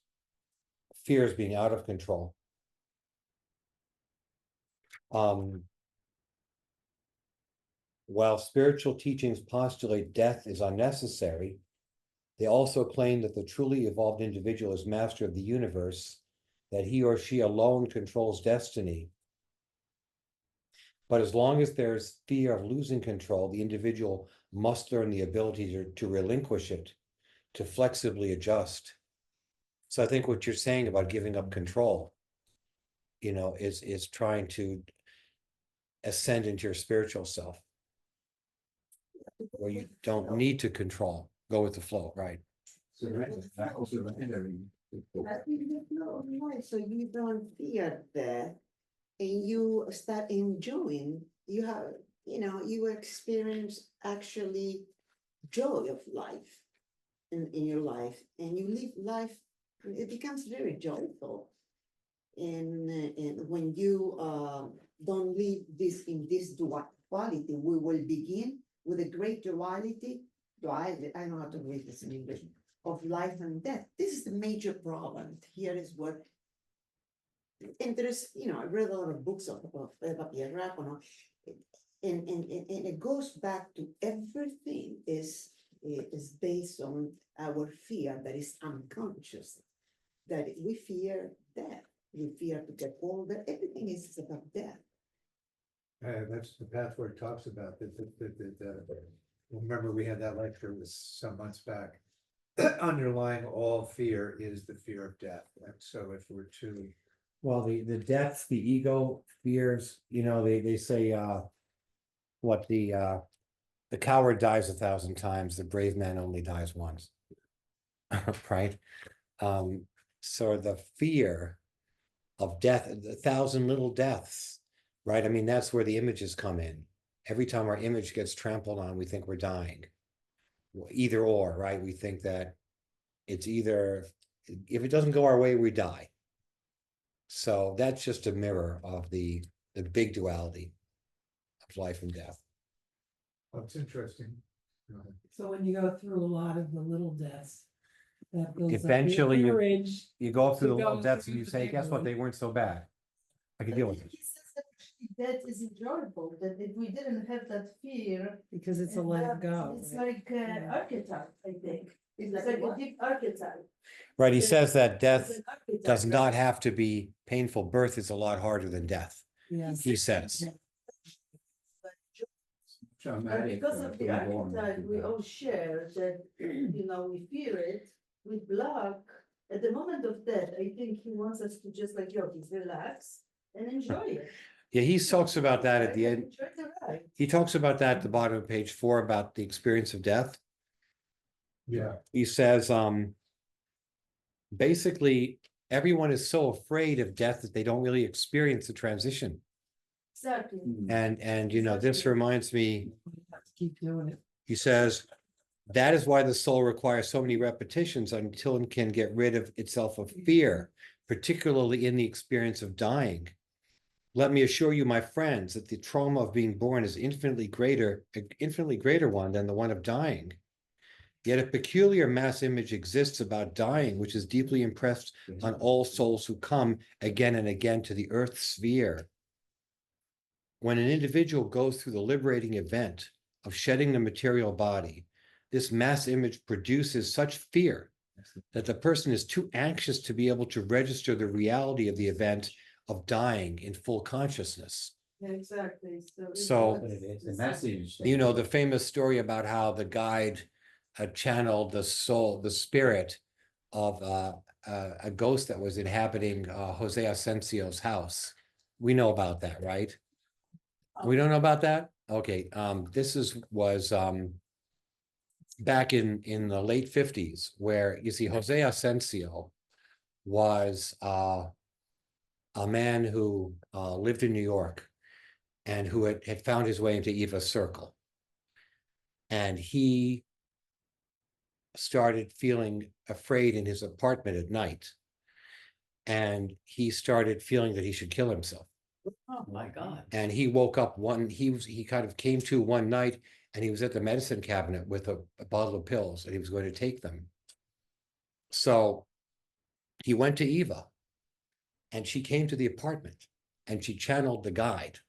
Speaker 8: being out of control. While spiritual teachings postulate death is unnecessary, they also claim that the truly evolved individual is master of the universe, that he or she alone controls destiny. But as long as there's fear of losing control, the individual must learn the ability to relinquish it, to flexibly adjust. So I think what you're saying about giving up control, is trying to ascend into your spiritual self, where you don't need to control, go with the flow, right?
Speaker 6: Surrendering.
Speaker 7: Right, so you don't fear death and you start enjoying, you experience actually joy of life in your life, and you live life, it becomes very joyful. And when you don't live in this duality, we will begin with a great duality, I don't know how to read this in English, of life and death. This is the major problem. Here is what, and there's, I read a lot of books of Eva Pierra, and it goes back to everything is based on our fear that is unconscious, that we fear death, we fear to get older, everything is about death.
Speaker 2: That's the Pathwork talks about remember we had that lecture some months back. Underlying all fear is the fear of death. And so if we're to,
Speaker 8: Well, the deaths, the ego fears, they say, the coward dies 1,000 times, the brave man only dies once. Right? So the fear of death, 1,000 little deaths, right? I mean, that's where the images come in. Every time our image gets trampled on, we think we're dying. Either or, right? We think that it's either, if it doesn't go our way, we die. So that's just a mirror of the big duality. of life and death.
Speaker 2: That's interesting.
Speaker 5: So when you go through a lot of the little deaths, that builds up
Speaker 8: Eventually
Speaker 5: your
Speaker 8: you-
Speaker 5: courage.
Speaker 8: You go through the
Speaker 5: To go
Speaker 8: little deaths and
Speaker 5: through
Speaker 8: you
Speaker 5: the
Speaker 8: say,
Speaker 5: big
Speaker 8: guess what,
Speaker 5: one.
Speaker 8: they weren't so bad. I can deal with it.
Speaker 4: He says that actually that is enjoyable, that if we didn't have that fear.
Speaker 5: Because it's a
Speaker 4: and
Speaker 5: let
Speaker 4: that,
Speaker 5: go.
Speaker 4: It's like archetype, I think. It's like a deep archetype.
Speaker 8: Right, he
Speaker 4: That-
Speaker 8: says that
Speaker 4: It's
Speaker 8: death
Speaker 4: an archetype,
Speaker 8: does not
Speaker 4: right?
Speaker 8: have to be painful. Birth is a lot harder than death,
Speaker 5: Yeah.
Speaker 8: he says.
Speaker 4: But
Speaker 6: Traumatic.
Speaker 4: because of the
Speaker 6: being born
Speaker 4: archetype,
Speaker 6: into
Speaker 4: we
Speaker 6: that.
Speaker 4: all share that, we fear it, we block. At the moment of death, I think he wants us to just like yogis, relax and enjoy it.
Speaker 8: Yeah, he talks about that at the end.
Speaker 4: Enjoy the ride.
Speaker 8: He talks about that at the bottom of page 4 about the experience of death.
Speaker 2: Yeah.
Speaker 8: He says, basically, everyone is so afraid of death that they don't really experience the transition.
Speaker 4: Exactly.
Speaker 8: And this
Speaker 4: Exactly.
Speaker 8: reminds me,
Speaker 5: Have to keep doing it.
Speaker 8: he says, that is why the soul requires so many repetitions until it can get rid of itself of fear, particularly in the experience of dying. Let me assure you, my friends, that the trauma of being born is infinitely greater one than the one of dying. Yet a peculiar mass image exists about dying, which is deeply impressed on all souls who come again and again to the earth sphere. When an individual goes through the liberating event of shedding the material body, this mass image produces such fear that the person is too anxious to be able to register the reality of the event of dying in full consciousness.
Speaker 4: Yeah, exactly.
Speaker 8: So,
Speaker 6: But it's a message.
Speaker 8: The famous story about how the guide channeled the soul, the spirit of a ghost that was inhabiting Jose Asensio's house. We know about that, right? We don't know about that? Okay, this was back in the late 50s, where you see Jose Asensio was a man who lived in New York and who had found his way into Eva's circle. And he started feeling afraid in his apartment at night. And he started feeling that he should kill himself.
Speaker 5: Oh, my God.
Speaker 8: And he woke up he kind of came to one night and he was at the medicine cabinet with a bottle of pills and he was going to take them. So he went to Eva and she came to the apartment and she channeled the guide.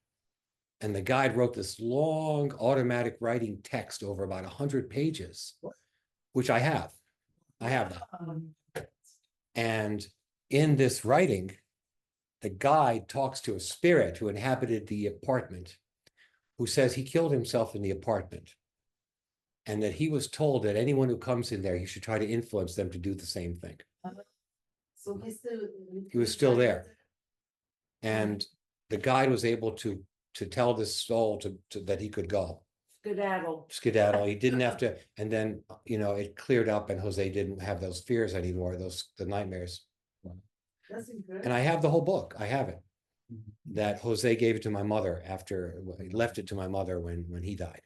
Speaker 8: And the guide wrote this long automatic writing text over about 100 pages, which I have. I have that. And in this writing, the guide talks to a spirit who inhabited the apartment, who says he killed himself in the apartment. And that he was told that anyone who comes in there, he should try to influence them to do the same thing.
Speaker 4: So
Speaker 8: He was still there. And the guide was able to tell this soul that he could go. Skedaddle. He didn't have to, and then, it cleared up and Jose didn't have those fears anymore, the nightmares.
Speaker 4: That's incredible.
Speaker 8: And I have the whole book. I have it. That Jose gave it to my mother he left it to my mother when he died.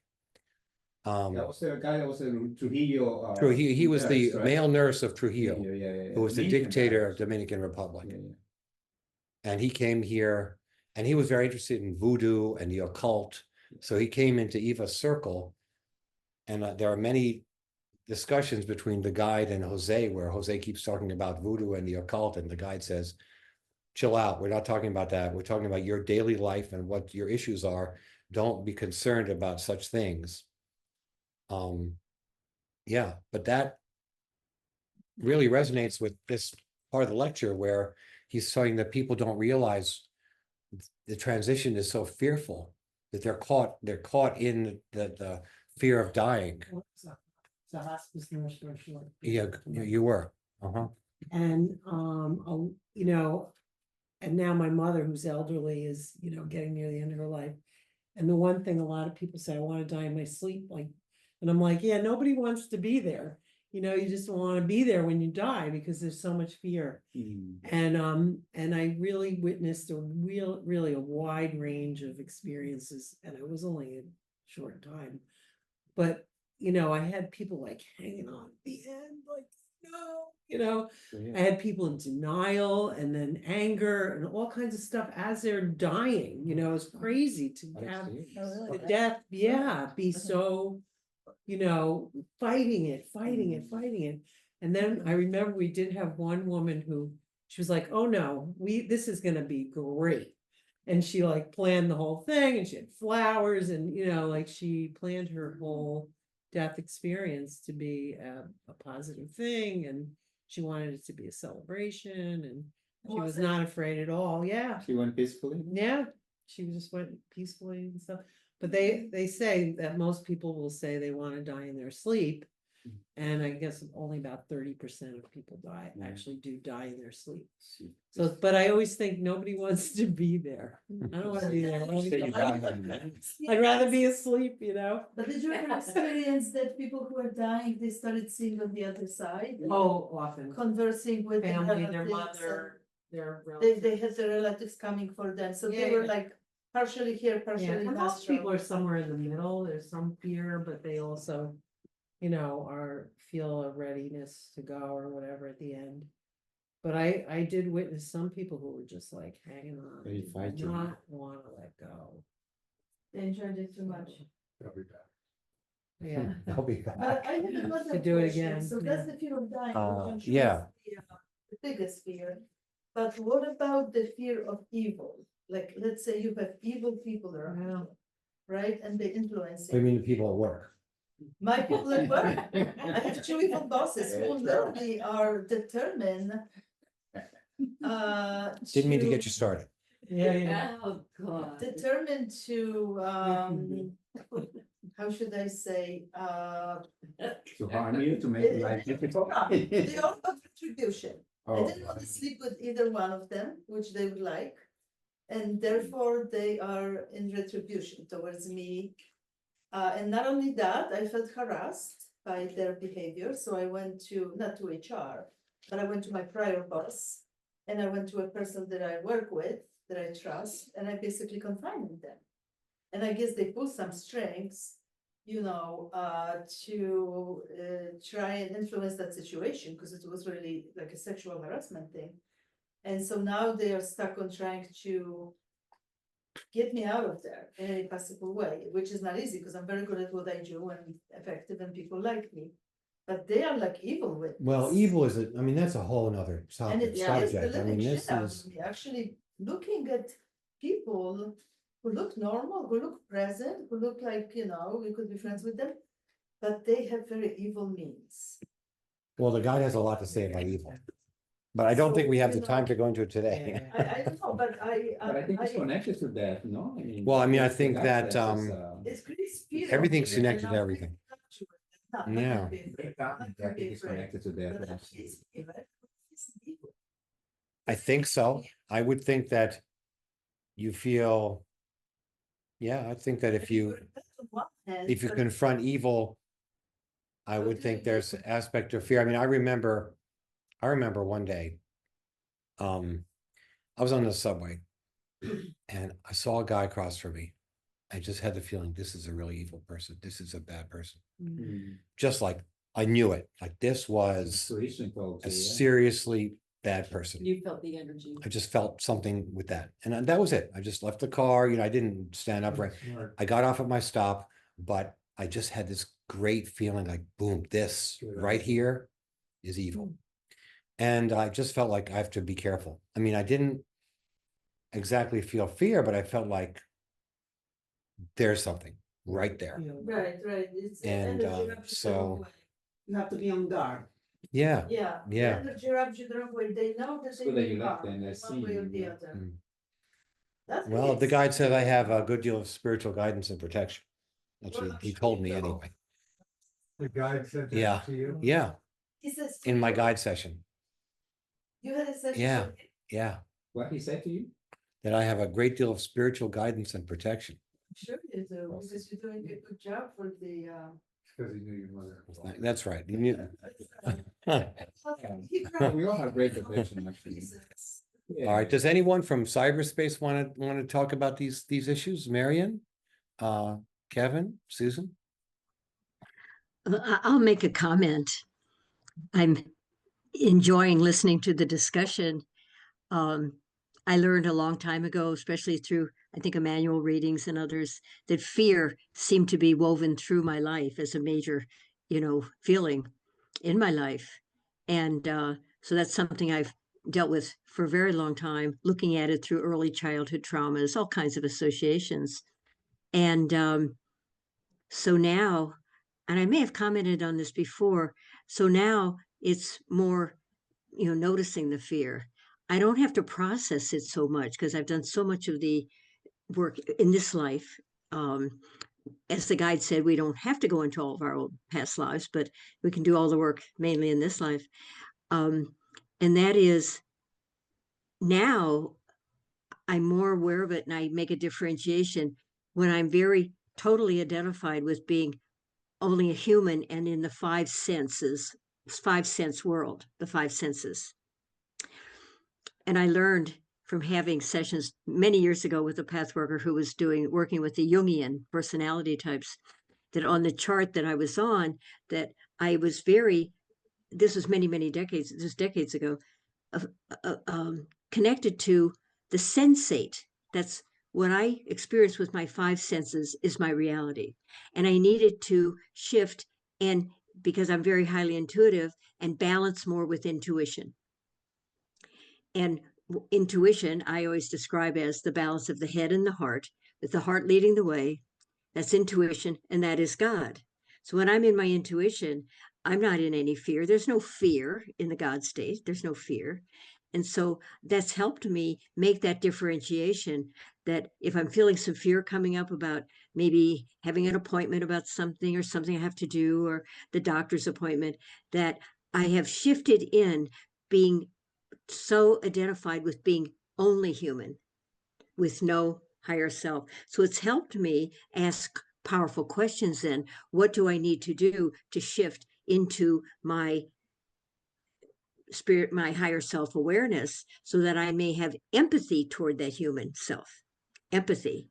Speaker 6: That was the guy that was in Trujillo.
Speaker 8: He was the
Speaker 6: nurse, right?
Speaker 8: male nurse of Trujillo,
Speaker 6: Yeah.
Speaker 8: who was the
Speaker 6: Dominican
Speaker 8: dictator
Speaker 6: guy.
Speaker 8: of Dominican Republic.
Speaker 6: Yeah.
Speaker 8: And he came here and he was very interested in voodoo and the occult. So he came into Eva's circle. And there are many discussions between the guide and Jose where Jose keeps talking about voodoo and the occult. And the guide says, chill out. We're not talking about that. We're talking about your daily life and what your issues are. Don't be concerned about such things. Yeah, but that really resonates with this part of the lecture where he's saying that people don't realize the transition is so fearful that they're caught in the fear of dying.
Speaker 5: It's a hospice nurse for sure.
Speaker 8: Yeah, you were.
Speaker 5: And, and now my mother, who's elderly, is, getting near the end of her life. And the one thing a lot of people say, I want to die in my sleep, and I'm like, yeah, nobody wants to be there. You just want to be there when you die because there's so much fear. And I really witnessed really a wide range of experiences, and it was only a short time. But, I had people hanging on at the end, no, you know,
Speaker 6: So,
Speaker 5: I
Speaker 6: yeah.
Speaker 5: had people in denial and then anger and all kinds of stuff as they're dying, you know, it's crazy to
Speaker 6: Alex,
Speaker 5: have
Speaker 6: do you?
Speaker 3: Oh,
Speaker 5: the
Speaker 3: really?
Speaker 5: death, yeah, be
Speaker 3: Uh-huh.
Speaker 5: so, you know, fighting it. And then I remember we did have one woman who, she was like, oh no, this is gonna be great. And she like planned the whole thing and she had flowers and, you know, like she planned her whole death experience to be a positive thing. And she wanted it to be a celebration and she was
Speaker 4: Was it?
Speaker 5: not afraid at all. Yeah.
Speaker 6: She went peacefully?
Speaker 5: Yeah, she just went peacefully and stuff. But they say that most people will say they want to die in their sleep. And I guess only about 30% of people actually do die in their sleep. So, but I always think nobody wants to be there. I don't want to be there. I'd rather be asleep, you know?
Speaker 4: But did you ever experience that people who are dying, they started seeing on the other side?
Speaker 5: Oh, often.
Speaker 4: Conversing with the
Speaker 5: Family, their
Speaker 4: relatives
Speaker 5: mother, their
Speaker 4: and
Speaker 5: relatives.
Speaker 4: they had the relatives coming for them, so they
Speaker 5: Yeah,
Speaker 4: were
Speaker 5: yeah.
Speaker 4: like partially here,
Speaker 5: Yeah,
Speaker 4: partially
Speaker 5: and most
Speaker 4: astral.
Speaker 5: people are somewhere in the middle. There's some fear, but they also, you know, feel a readiness to go or whatever at the end. But I did witness some people who were just like hanging on,
Speaker 6: Very
Speaker 5: did
Speaker 6: fighting.
Speaker 5: not want to let go.
Speaker 4: They enjoyed it too much.
Speaker 2: They'll be back.
Speaker 5: Yeah.
Speaker 8: I'll be back.
Speaker 4: But I have another
Speaker 5: Could do it
Speaker 4: question.
Speaker 5: again,
Speaker 4: So
Speaker 5: yeah.
Speaker 4: that's the fear of dying. which I'm sure
Speaker 8: yeah.
Speaker 4: is the biggest fear. But what about the fear of evil? Like, let's say you have evil people around
Speaker 5: Yeah.
Speaker 4: you, right? And they influence
Speaker 8: I
Speaker 4: you.
Speaker 8: mean, the people at work.
Speaker 4: My people at work, I have two evil bosses who literally are determined.
Speaker 8: Didn't mean to get you started.
Speaker 5: Yeah, yeah.
Speaker 3: Oh, God.
Speaker 4: Determined to, how should I say,
Speaker 6: To harm you, to make life difficult?
Speaker 4: they all got retribution. I
Speaker 6: Oh,
Speaker 4: didn't want to sleep with either one of them, which they would like. And therefore they are in retribution towards me. And not only that, I felt harassed by their behavior. So I went to, not to HR, but I went to my prior boss. And I went to a person that I work with, that I trust, and I basically confided them. And I guess they pulled some strings, you know, to try and influence that situation, because it was really like a sexual harassment thing. And so now they are stuck on trying to get me out of there in any possible way, which is not easy because I'm very good at what I do and effective and people like me. But they are like evil with this.
Speaker 8: Well, evil is I mean, that's a whole nother
Speaker 4: And it
Speaker 8: subject.
Speaker 4: scares the
Speaker 8: I mean,
Speaker 4: living
Speaker 8: this
Speaker 4: shit out
Speaker 8: is,
Speaker 4: of me, actually looking at people who look normal, who look present, who look like, you know, we could be friends with them, but they have very evil means.
Speaker 8: well, the guy has a lot to say about evil. But I don't think we have the time to go into it today.
Speaker 4: I don't know, but
Speaker 6: But I think it's connected to that, no? I mean.
Speaker 8: Well, I mean, I
Speaker 6: the
Speaker 8: think
Speaker 6: guy
Speaker 8: that,
Speaker 6: says it's,
Speaker 4: It's pretty spirit.
Speaker 8: everything's connected to everything. Yeah.
Speaker 6: I think it's connected to that.
Speaker 8: I think so. I would think that you feel, yeah, I think that if you confront evil, I would think there's aspect of fear. I mean, I remember one day, I was on the subway and I saw a guy across from me. I just had the feeling this is a really evil person. This is a bad person. Just like I knew it, like this was a seriously bad person.
Speaker 3: You felt the energy.
Speaker 8: I just felt something with that. And that was it. I just left the car, you know, I didn't stand up right. I got off at my stop, but I just had this great feeling like, boom, this right here is evil. And I just felt like I have to be careful. I mean, I didn't exactly feel fear, but I felt like there's something right there.
Speaker 4: Right, right. It's the
Speaker 8: And,
Speaker 4: energy rubs you the
Speaker 8: so-
Speaker 4: wrong way.
Speaker 7: You have to be on guard.
Speaker 8: Yeah.
Speaker 4: Yeah. the
Speaker 8: Yeah.
Speaker 4: Energy rubs you the wrong way. They know that they
Speaker 6: good that you
Speaker 4: need
Speaker 6: left
Speaker 4: harm,
Speaker 6: and I
Speaker 4: one
Speaker 6: see
Speaker 4: way or
Speaker 6: you,
Speaker 4: the
Speaker 6: yeah.
Speaker 4: other.
Speaker 8: Mm.
Speaker 4: That's
Speaker 8: Well,
Speaker 4: really
Speaker 8: the guide said I have a
Speaker 4: exciting.
Speaker 8: good deal of spiritual guidance and protection. That's what he told me anyway.
Speaker 2: The guide said
Speaker 8: Yeah.
Speaker 2: that to you?
Speaker 8: Yeah,
Speaker 4: He says.
Speaker 8: in my guide session.
Speaker 4: You had a session.
Speaker 8: Yeah.
Speaker 4: with him?
Speaker 8: Yeah,
Speaker 6: What he said to you?
Speaker 8: that I have a great deal of spiritual guidance and protection.
Speaker 4: Sure you do, because you're doing a good job for the,
Speaker 2: Because he knew your mother.
Speaker 8: That's right. You knew-
Speaker 6: We all have great protection, actually.
Speaker 8: All right, does anyone from cyberspace want to talk about these issues? Marion? Kevin, Susan?
Speaker 9: I'll make a comment. I'm enjoying listening to the discussion. I learned a long time ago, especially through, I think, Emmanuel readings and others, that fear seemed to be woven through my life as a major, feeling in my life. And so that's something I've dealt with for a very long time, looking at it through early childhood traumas, all kinds of associations. And so now, and I may have commented on this before, so now it's more, noticing the fear. I don't have to process it so much because I've done so much of the work in this life. As the guide said, we don't have to go into all of our old past lives, but we can do all the work mainly in this life. And that is, now I'm more aware of it, and I make a differentiation when I'm very totally identified with being only a human and in the five sense world, the five senses. And I learned from having sessions many years ago with a path worker who was working with the Jungian personality types, that on the chart that I was on, that I was this was many decades ago, connected to the sensate. That's what I experience with my five senses is my reality. And I needed to shift, and because I'm very highly intuitive, and balance more with intuition. And intuition, I always describe as the balance of the head and the heart, with the heart leading the way. That's intuition, and that is God. So when I'm in my intuition, I'm not in any fear. There's no fear in the God state. There's no fear. And so that's helped me make that differentiation, that if I'm feeling some fear coming up about maybe having an appointment about something or something I have to do, or the doctor's appointment, that I have shifted in being so identified with being only human, with no higher self. So it's helped me ask powerful questions then. What do I need to do to shift into my spirit, my higher self-awareness, so that I may have empathy toward that human self? Empathy.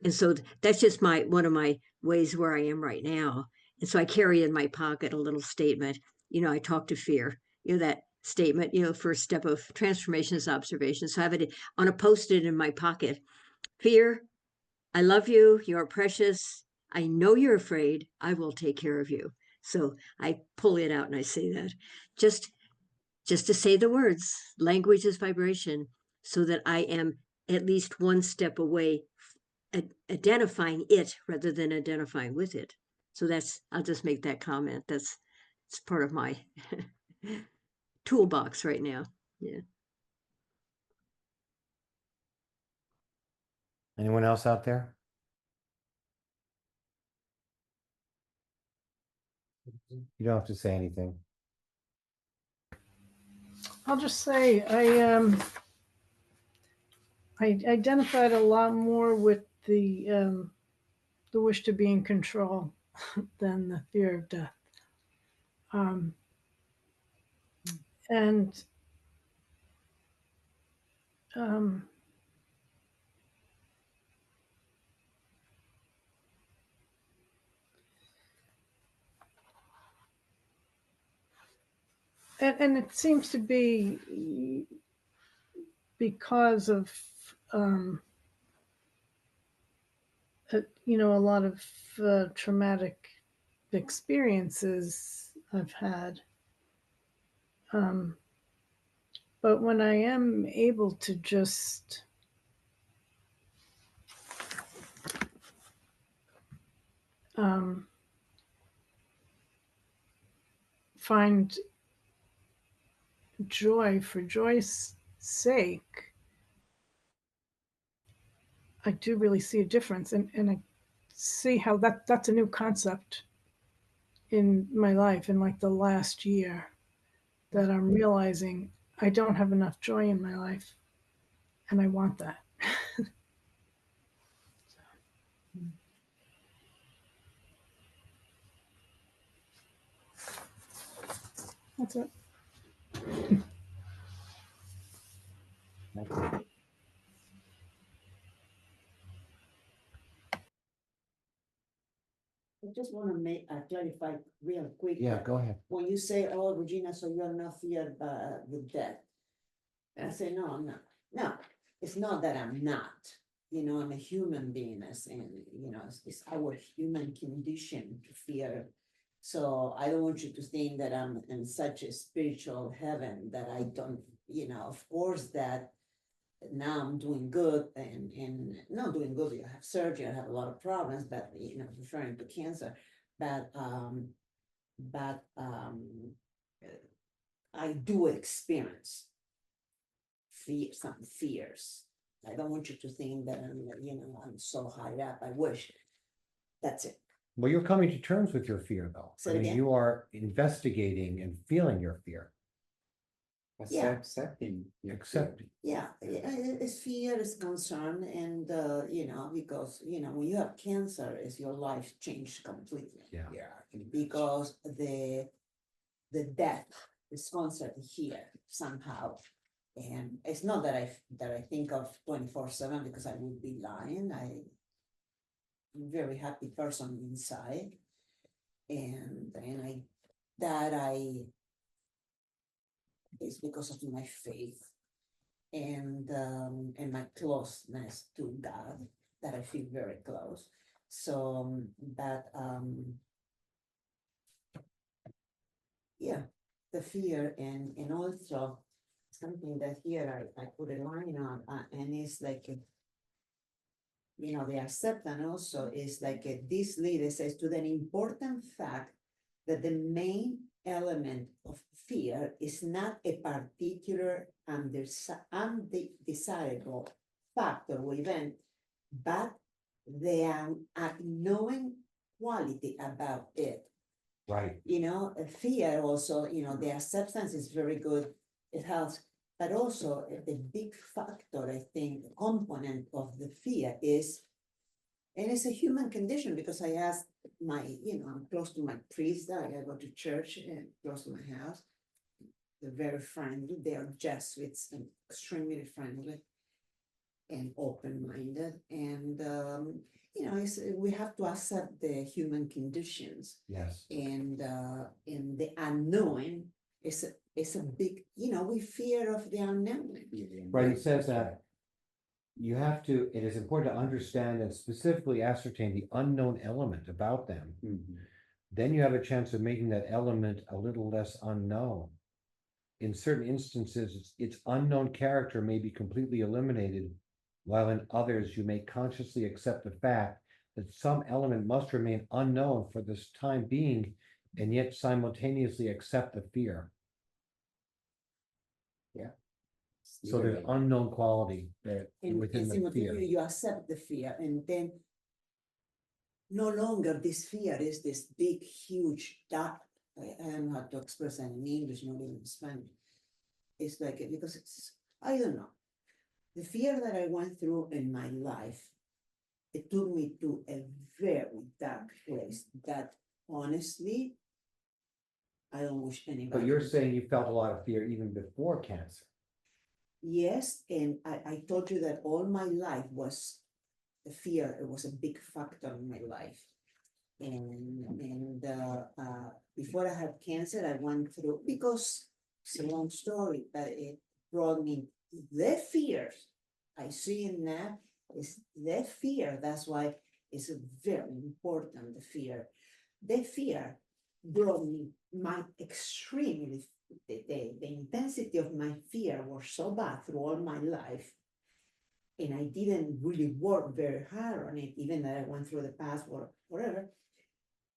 Speaker 9: And so that's just one of my ways where I am right now. And so I carry in my pocket a little statement, I talk to fear, that statement, first step of transformation is observation. So I have it on a Post-it in my pocket. Fear, I love you. You're precious. I know you're afraid. I will take care of you. So I pull it out and I say that just to say the words. Language is vibration, so that I am at least one step away, identifying it rather than identifying with it. So I'll just make that comment. It's part of my toolbox right now. Yeah.
Speaker 8: Anyone else out there? You don't have to say anything.
Speaker 10: I'll just say I identified a lot more with the wish to be in control than the fear of death. And it seems to be because of a lot of traumatic experiences I've had. But when I am able to just find joy for joy's sake, I do really see a difference, and I see how that's a new concept in my life in like the last year, that I'm realizing I don't have enough joy in my life, and I want that. That's it.
Speaker 7: I just wanna make, clarify real quick.
Speaker 8: Yeah,
Speaker 7: that
Speaker 8: go ahead.
Speaker 7: When you say, oh, Regina, so you're not feared, with death. And I say, no, I'm not. No, it's not that I'm not. I'm a human being, and, it's our human condition to fear. So I don't want you to think that I'm in such a spiritual heaven that I don't, of course that now I'm doing good and not doing good. I have surgery, I have a lot of problems, but, referring to cancer, but, I do experience some fears. I don't want you to think that I'm so high up. I wish. That's it.
Speaker 8: Well, you're coming to terms with your fear, though.
Speaker 7: Say
Speaker 8: I
Speaker 7: it
Speaker 8: mean,
Speaker 7: again?
Speaker 8: you are investigating and feeling your fear,
Speaker 7: Yeah.
Speaker 6: Accepting. your fear.
Speaker 8: accepting.
Speaker 7: Yeah, it's fear, it's concern, and because when you have cancer, is your life changed completely.
Speaker 8: Yeah.
Speaker 6: Yeah. I can imagine.
Speaker 7: Because the death is constant here somehow. And it's not that I think of 24/7 because I would be lying. I'm a very happy person inside. And it's because of my faith and my closeness to God that I feel very close. So yeah, the fear and also something that here I put a line on, and it's like, the acceptance also is like this leader says to the important fact that the main element of fear is not a particular undesirable factor or event, but the unknowing quality about it.
Speaker 8: Right.
Speaker 7: Fear also, the acceptance is very good, it helps, but also the big factor, I think, component of the fear is, and it's a human condition because I asked I'm close to my priest, I go to church and close to my house. They're very friendly, they are Jesuits and extremely friendly and open-minded, and we have to accept the human conditions.
Speaker 8: Yes.
Speaker 7: And the unknown is a big, we fear of the unknown.
Speaker 8: Right, it says that it is important to understand and specifically ascertain the unknown element about them.
Speaker 6: Mhm.
Speaker 8: Then you have a chance of making that element a little less unknown. In certain instances, its unknown character may be completely eliminated, while in others, you may consciously accept the fact that some element must remain unknown for this time being, and yet simultaneously accept the fear. So there's
Speaker 6: Literally.
Speaker 8: unknown quality there
Speaker 7: And
Speaker 8: within the
Speaker 7: simultaneously
Speaker 8: fear.
Speaker 7: you accept the fear, and then no longer this fear is this big, huge dark. I don't know how to express that in English, not even in Spanish. It's like, because I don't know. The fear that I went through in my life, it took me to a very dark place that honestly, I don't wish anybody.
Speaker 8: But you're saying you felt a lot of fear even before cancer.
Speaker 7: Yes, and I told you that all my life was the fear. It was a big factor in my life. And before I had cancer, I went through, because it's a long story, but it brought me the fears. I see it now is the fear. That's why it's very important, the fear. The fear brought me my extremely, the intensity of my fear was so bad through all my life. And I didn't really work very hard on it, even that I went through the past or whatever.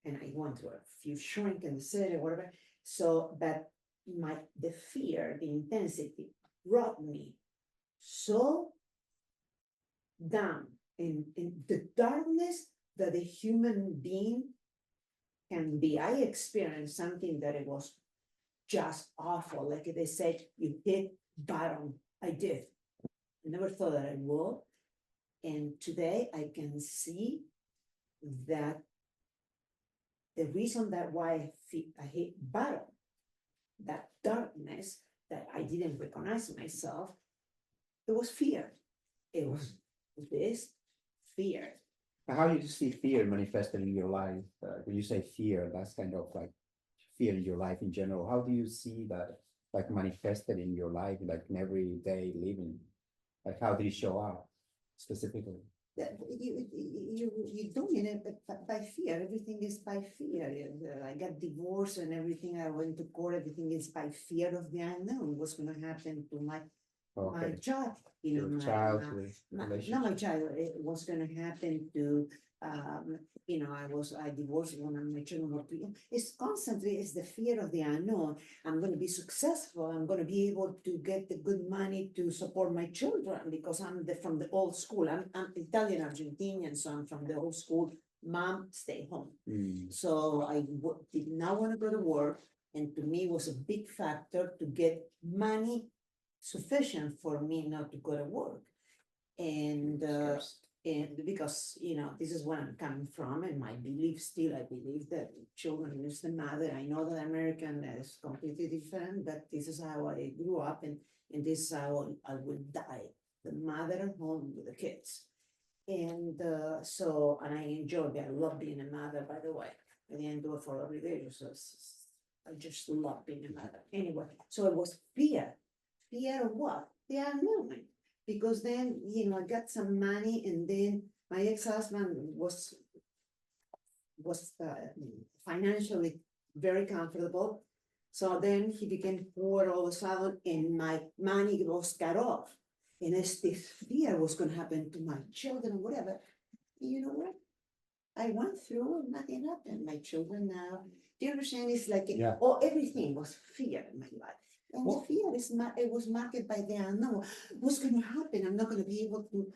Speaker 7: And I went through a few shrink in the city, whatever. So, but the fear, the intensity brought me so down in the darkness that a human being can be. I experienced something that it was just awful. Like they said, you hit bottom. I did. I never thought that I would. And today I can see that the reason that why I hit bottom, that darkness that I didn't recognize myself, it was fear. It was this fear.
Speaker 6: How do you see fear manifested in your life? When you say fear, that's kind of like fear in your life in general. How do you see that like manifested in your life, like in everyday living? Like how did it show up specifically?
Speaker 7: That you doing it by fear. Everything is by fear. I got divorced and everything. I went to court. Everything is by fear of the unknown. What's going to happen to my
Speaker 6: Okay.
Speaker 7: child? You know,
Speaker 6: Your
Speaker 7: my,
Speaker 6: child
Speaker 7: not my
Speaker 6: relationship.
Speaker 7: child. What's going to happen to you know, I divorced one of my children. It's constantly it's the fear of the unknown. I'm going to be successful. I'm going to be able to get the good money to support my children because from the old school. I'm Italian Argentinian, so I'm from the old school. Mom, stay home.
Speaker 6: Mm,
Speaker 7: So I did not want to go to work, and to me it was a big factor to get money sufficient for me not to go to work. And because you know this is where I'm coming from, and my belief still, I believe that children is the mother. I know that American is completely different, but this is how I grew up, and this is how I would die. The mother at home with the kids, and and I enjoy it. I love being a mother. By the way, I didn't do it for every day. I just love being a mother. Anyway, so it was fear. Fear of what? The unknown. Because then, you know, I got some money, and then my ex-husband was financially very comfortable. So then he became poor all of a sudden, and my money was cut off. And as this fear was going to happen to my children or whatever, you know what? I went through and nothing happened. My children now, do you understand? It's like,
Speaker 8: Yeah.
Speaker 7: everything was fear in my life. And
Speaker 8: Well-
Speaker 7: the fear it was marked by the unknown. What's going to happen? I'm not going to be able to,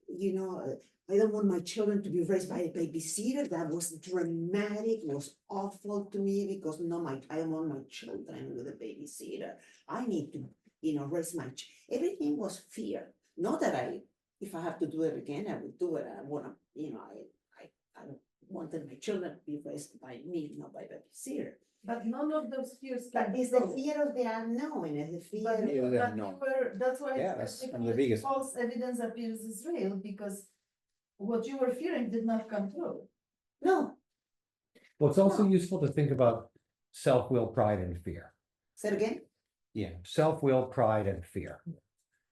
Speaker 7: you know, I don't want my children to be raised by a babysitter. That was dramatic, was awful to me because I don't want my children with a babysitter. I need to, you know, raise everything was fear. Not that if I have to do it again, I would do it. I want to, you know, I wanted my children to be raised by me, not by babysitter.
Speaker 4: But none of those fears
Speaker 7: But
Speaker 4: can
Speaker 7: it's
Speaker 4: be
Speaker 7: the
Speaker 4: true.
Speaker 7: fear of the unknown, and the fear.
Speaker 4: But,
Speaker 6: Yeah,
Speaker 4: but
Speaker 6: no.
Speaker 4: you were, that's why
Speaker 6: Yeah,
Speaker 4: I
Speaker 6: that's
Speaker 4: said
Speaker 6: one of the biggest.
Speaker 4: false evidence appears is real, because what you were fearing did not come true.
Speaker 7: No,
Speaker 8: Well, it's also useful to think about self-will, pride, and fear.
Speaker 7: say it again.
Speaker 8: Yeah, self-will, pride, and fear.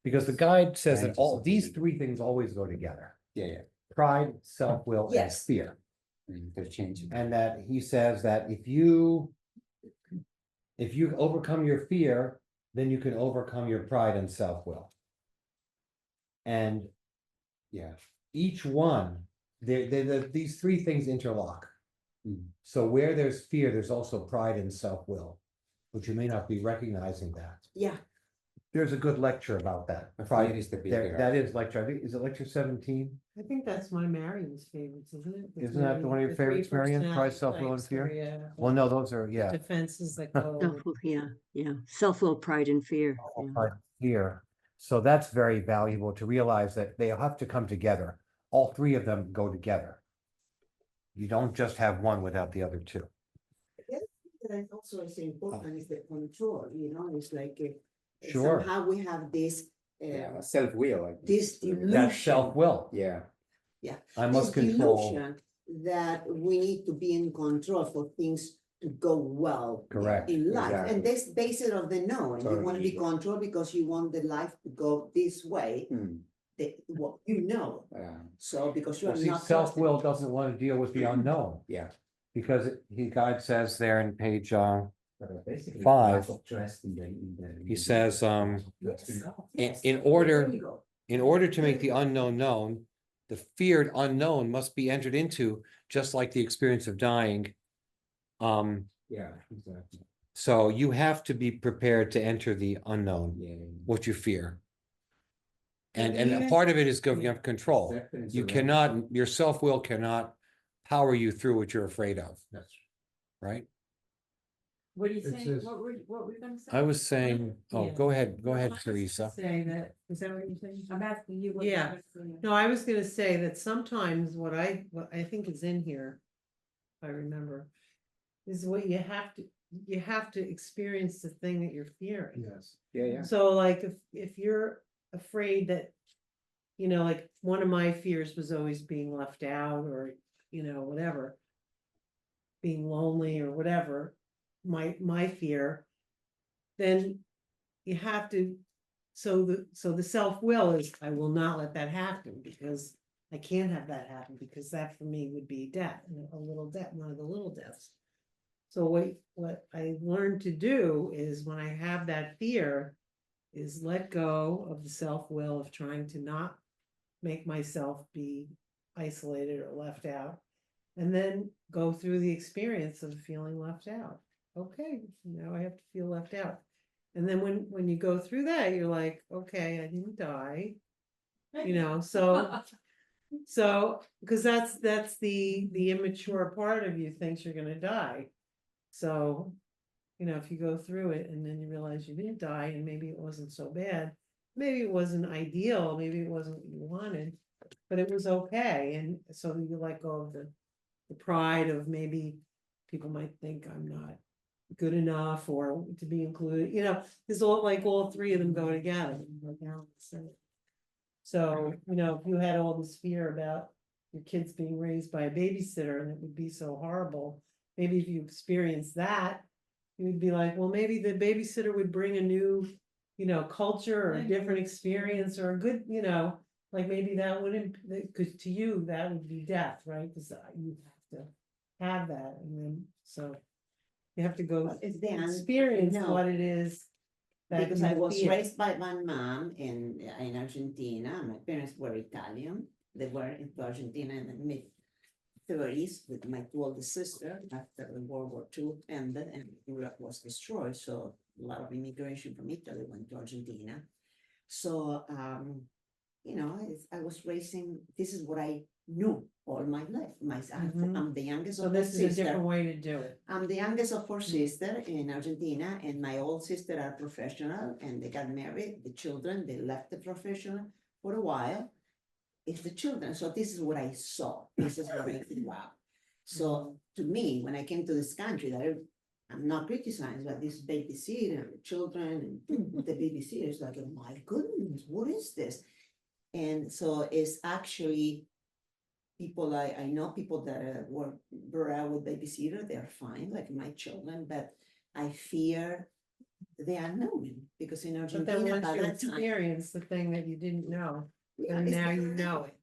Speaker 8: Because the guide says that all
Speaker 6: Fantasy.
Speaker 8: these three things always go together:
Speaker 6: Yeah.
Speaker 8: pride, self-will, and
Speaker 7: Yes.
Speaker 8: fear.
Speaker 6: They're changing.
Speaker 8: And that he says that if you overcome your fear, then you can overcome your pride and self-will. And
Speaker 6: Yeah.
Speaker 8: each one, these three things interlock.
Speaker 6: Mm.
Speaker 8: So where there's fear, there's also pride and self-will, but you may not be recognizing that.
Speaker 7: Yeah,
Speaker 8: There's a good lecture about that.
Speaker 6: Fear
Speaker 8: Pride
Speaker 6: is the big
Speaker 8: there,
Speaker 6: error.
Speaker 8: that is lecture, I think, is it lecture 17?
Speaker 5: I think that's my Marion's favorites, isn't it? The
Speaker 8: Isn't that the one of your
Speaker 5: three
Speaker 8: favorites, Marion? Pride,
Speaker 5: personality
Speaker 8: self-will, and
Speaker 5: types,
Speaker 8: fear?
Speaker 5: Yeah.
Speaker 8: Well, no, those are, yeah.
Speaker 5: Defenses that go.
Speaker 9: Yeah. Self-will, pride, and fear. Yeah.
Speaker 8: Pride, fear. So that's very valuable to realize that they have to come together. All three of them go together. You don't just have one without the other two.
Speaker 7: that also is important is the control, you know, it's like
Speaker 8: Sure.
Speaker 7: somehow we have this
Speaker 6: Yeah, self-will. I think.
Speaker 7: this delusion.
Speaker 8: That's self-will.
Speaker 6: Yeah.
Speaker 7: Yeah.
Speaker 8: I
Speaker 7: This
Speaker 8: must control.
Speaker 7: delusion that we need to be in control for things to go well
Speaker 8: Correct.
Speaker 7: in life.
Speaker 6: Exactly.
Speaker 7: And that's based on the no, and you
Speaker 6: Totally
Speaker 7: want to be
Speaker 6: ego.
Speaker 7: controlled because you want the life to go this way,
Speaker 6: Hmm.
Speaker 7: what you know.
Speaker 6: Yeah.
Speaker 7: So because you
Speaker 8: Well,
Speaker 7: are
Speaker 8: see,
Speaker 7: not
Speaker 8: self-will doesn't want to deal with the unknown.
Speaker 6: Yeah.
Speaker 8: Because God says there in page,
Speaker 6: But basically,
Speaker 8: 5,
Speaker 6: lack of trust in the.
Speaker 8: he says,
Speaker 7: Yes.
Speaker 8: in order-
Speaker 7: There you go.
Speaker 8: in order to make the unknown known, the feared unknown must be entered into, just like the experience of dying.
Speaker 6: Yeah, exactly.
Speaker 8: So you have to be prepared to enter the unknown,
Speaker 6: Yeah.
Speaker 8: what you fear. And
Speaker 5: even-
Speaker 8: a part of it is giving up control.
Speaker 6: Acceptance
Speaker 8: You
Speaker 6: around-
Speaker 8: cannot, your self-will cannot power you through what you're afraid of,
Speaker 6: That's
Speaker 8: right?
Speaker 10: What are you
Speaker 2: It says-
Speaker 10: What were you gonna say?
Speaker 8: I was saying, oh,
Speaker 5: Yeah.
Speaker 8: go ahead,
Speaker 5: I was
Speaker 8: Teresa.
Speaker 5: gonna Say that, is that what you're saying?
Speaker 10: I'm asking you.
Speaker 5: Yeah. No, I was gonna say that sometimes what I think is in here, if I remember, is what you have to experience the thing that you're fearing.
Speaker 2: Yes.
Speaker 6: Yeah, yeah.
Speaker 5: So like if you're afraid that you know, like one of my fears was always being left out or, you know, whatever. Being lonely or whatever, my fear, then you have to, so the self-will is, I will not let that happen because I can't have that happen because that for me would be death, a little death, one of the little deaths. So what I learned to do is when I have that fear is let go of the self-will of trying to not make myself be isolated or left out. And then go through the experience of feeling left out. Okay, now I have to feel left out. And then when you go through that, you're like, okay, I didn't die. You know, so because that's the immature part of you thinks you're gonna die. So, you know, if you go through it and then you realize you didn't die and maybe it wasn't so bad, maybe it wasn't ideal, maybe it wasn't what you wanted, but it was okay. And so you let go of the pride of maybe people might think I'm not good enough or to be included, you know, there's all three of them go together. So, you know, if you had all this fear about your kids being raised by a babysitter and it would be so horrible, maybe if you experience that, you would be like, well, maybe the babysitter would bring a new, you know, culture or a different experience or a good, you know, like maybe that wouldn't, because to you, that would be death, right? Because you have to have that. And then, so you have to go
Speaker 7: Well, it's the
Speaker 5: experience
Speaker 7: no.
Speaker 5: what it is. That
Speaker 7: Because
Speaker 5: you
Speaker 7: I was
Speaker 5: feel.
Speaker 7: raised by one mom in Argentina. My parents were Italian. They were in Argentina in the mid-30s with my two older sister after the World War II ended and Europe was destroyed. So a lot of immigration from Italy went to Argentina. So, you know, I was raising, this is what I knew all my life. I'm the youngest
Speaker 5: So
Speaker 7: of
Speaker 5: this
Speaker 7: four
Speaker 5: is a
Speaker 7: sisters.
Speaker 5: different way to do it.
Speaker 7: I'm the youngest of four sisters in Argentina, and my old sister are professional, and they got married. The children, they left the professional for a while. It's the children. So this is what I saw. This is what I grew up. So to me, when I came to this country, that I'm not criticized, but this babysitter, the children, and the babysitter is like, oh my goodness, what is this? And so it's actually people I know people that were brought up with babysitter, they're fine, like my children, but I fear the unknown because in
Speaker 5: But then
Speaker 7: Argentina
Speaker 5: once
Speaker 7: by
Speaker 5: you
Speaker 7: that time,
Speaker 5: experience the thing that you didn't know,
Speaker 7: yeah,
Speaker 5: and
Speaker 7: it's
Speaker 5: now
Speaker 7: the-
Speaker 5: you know it.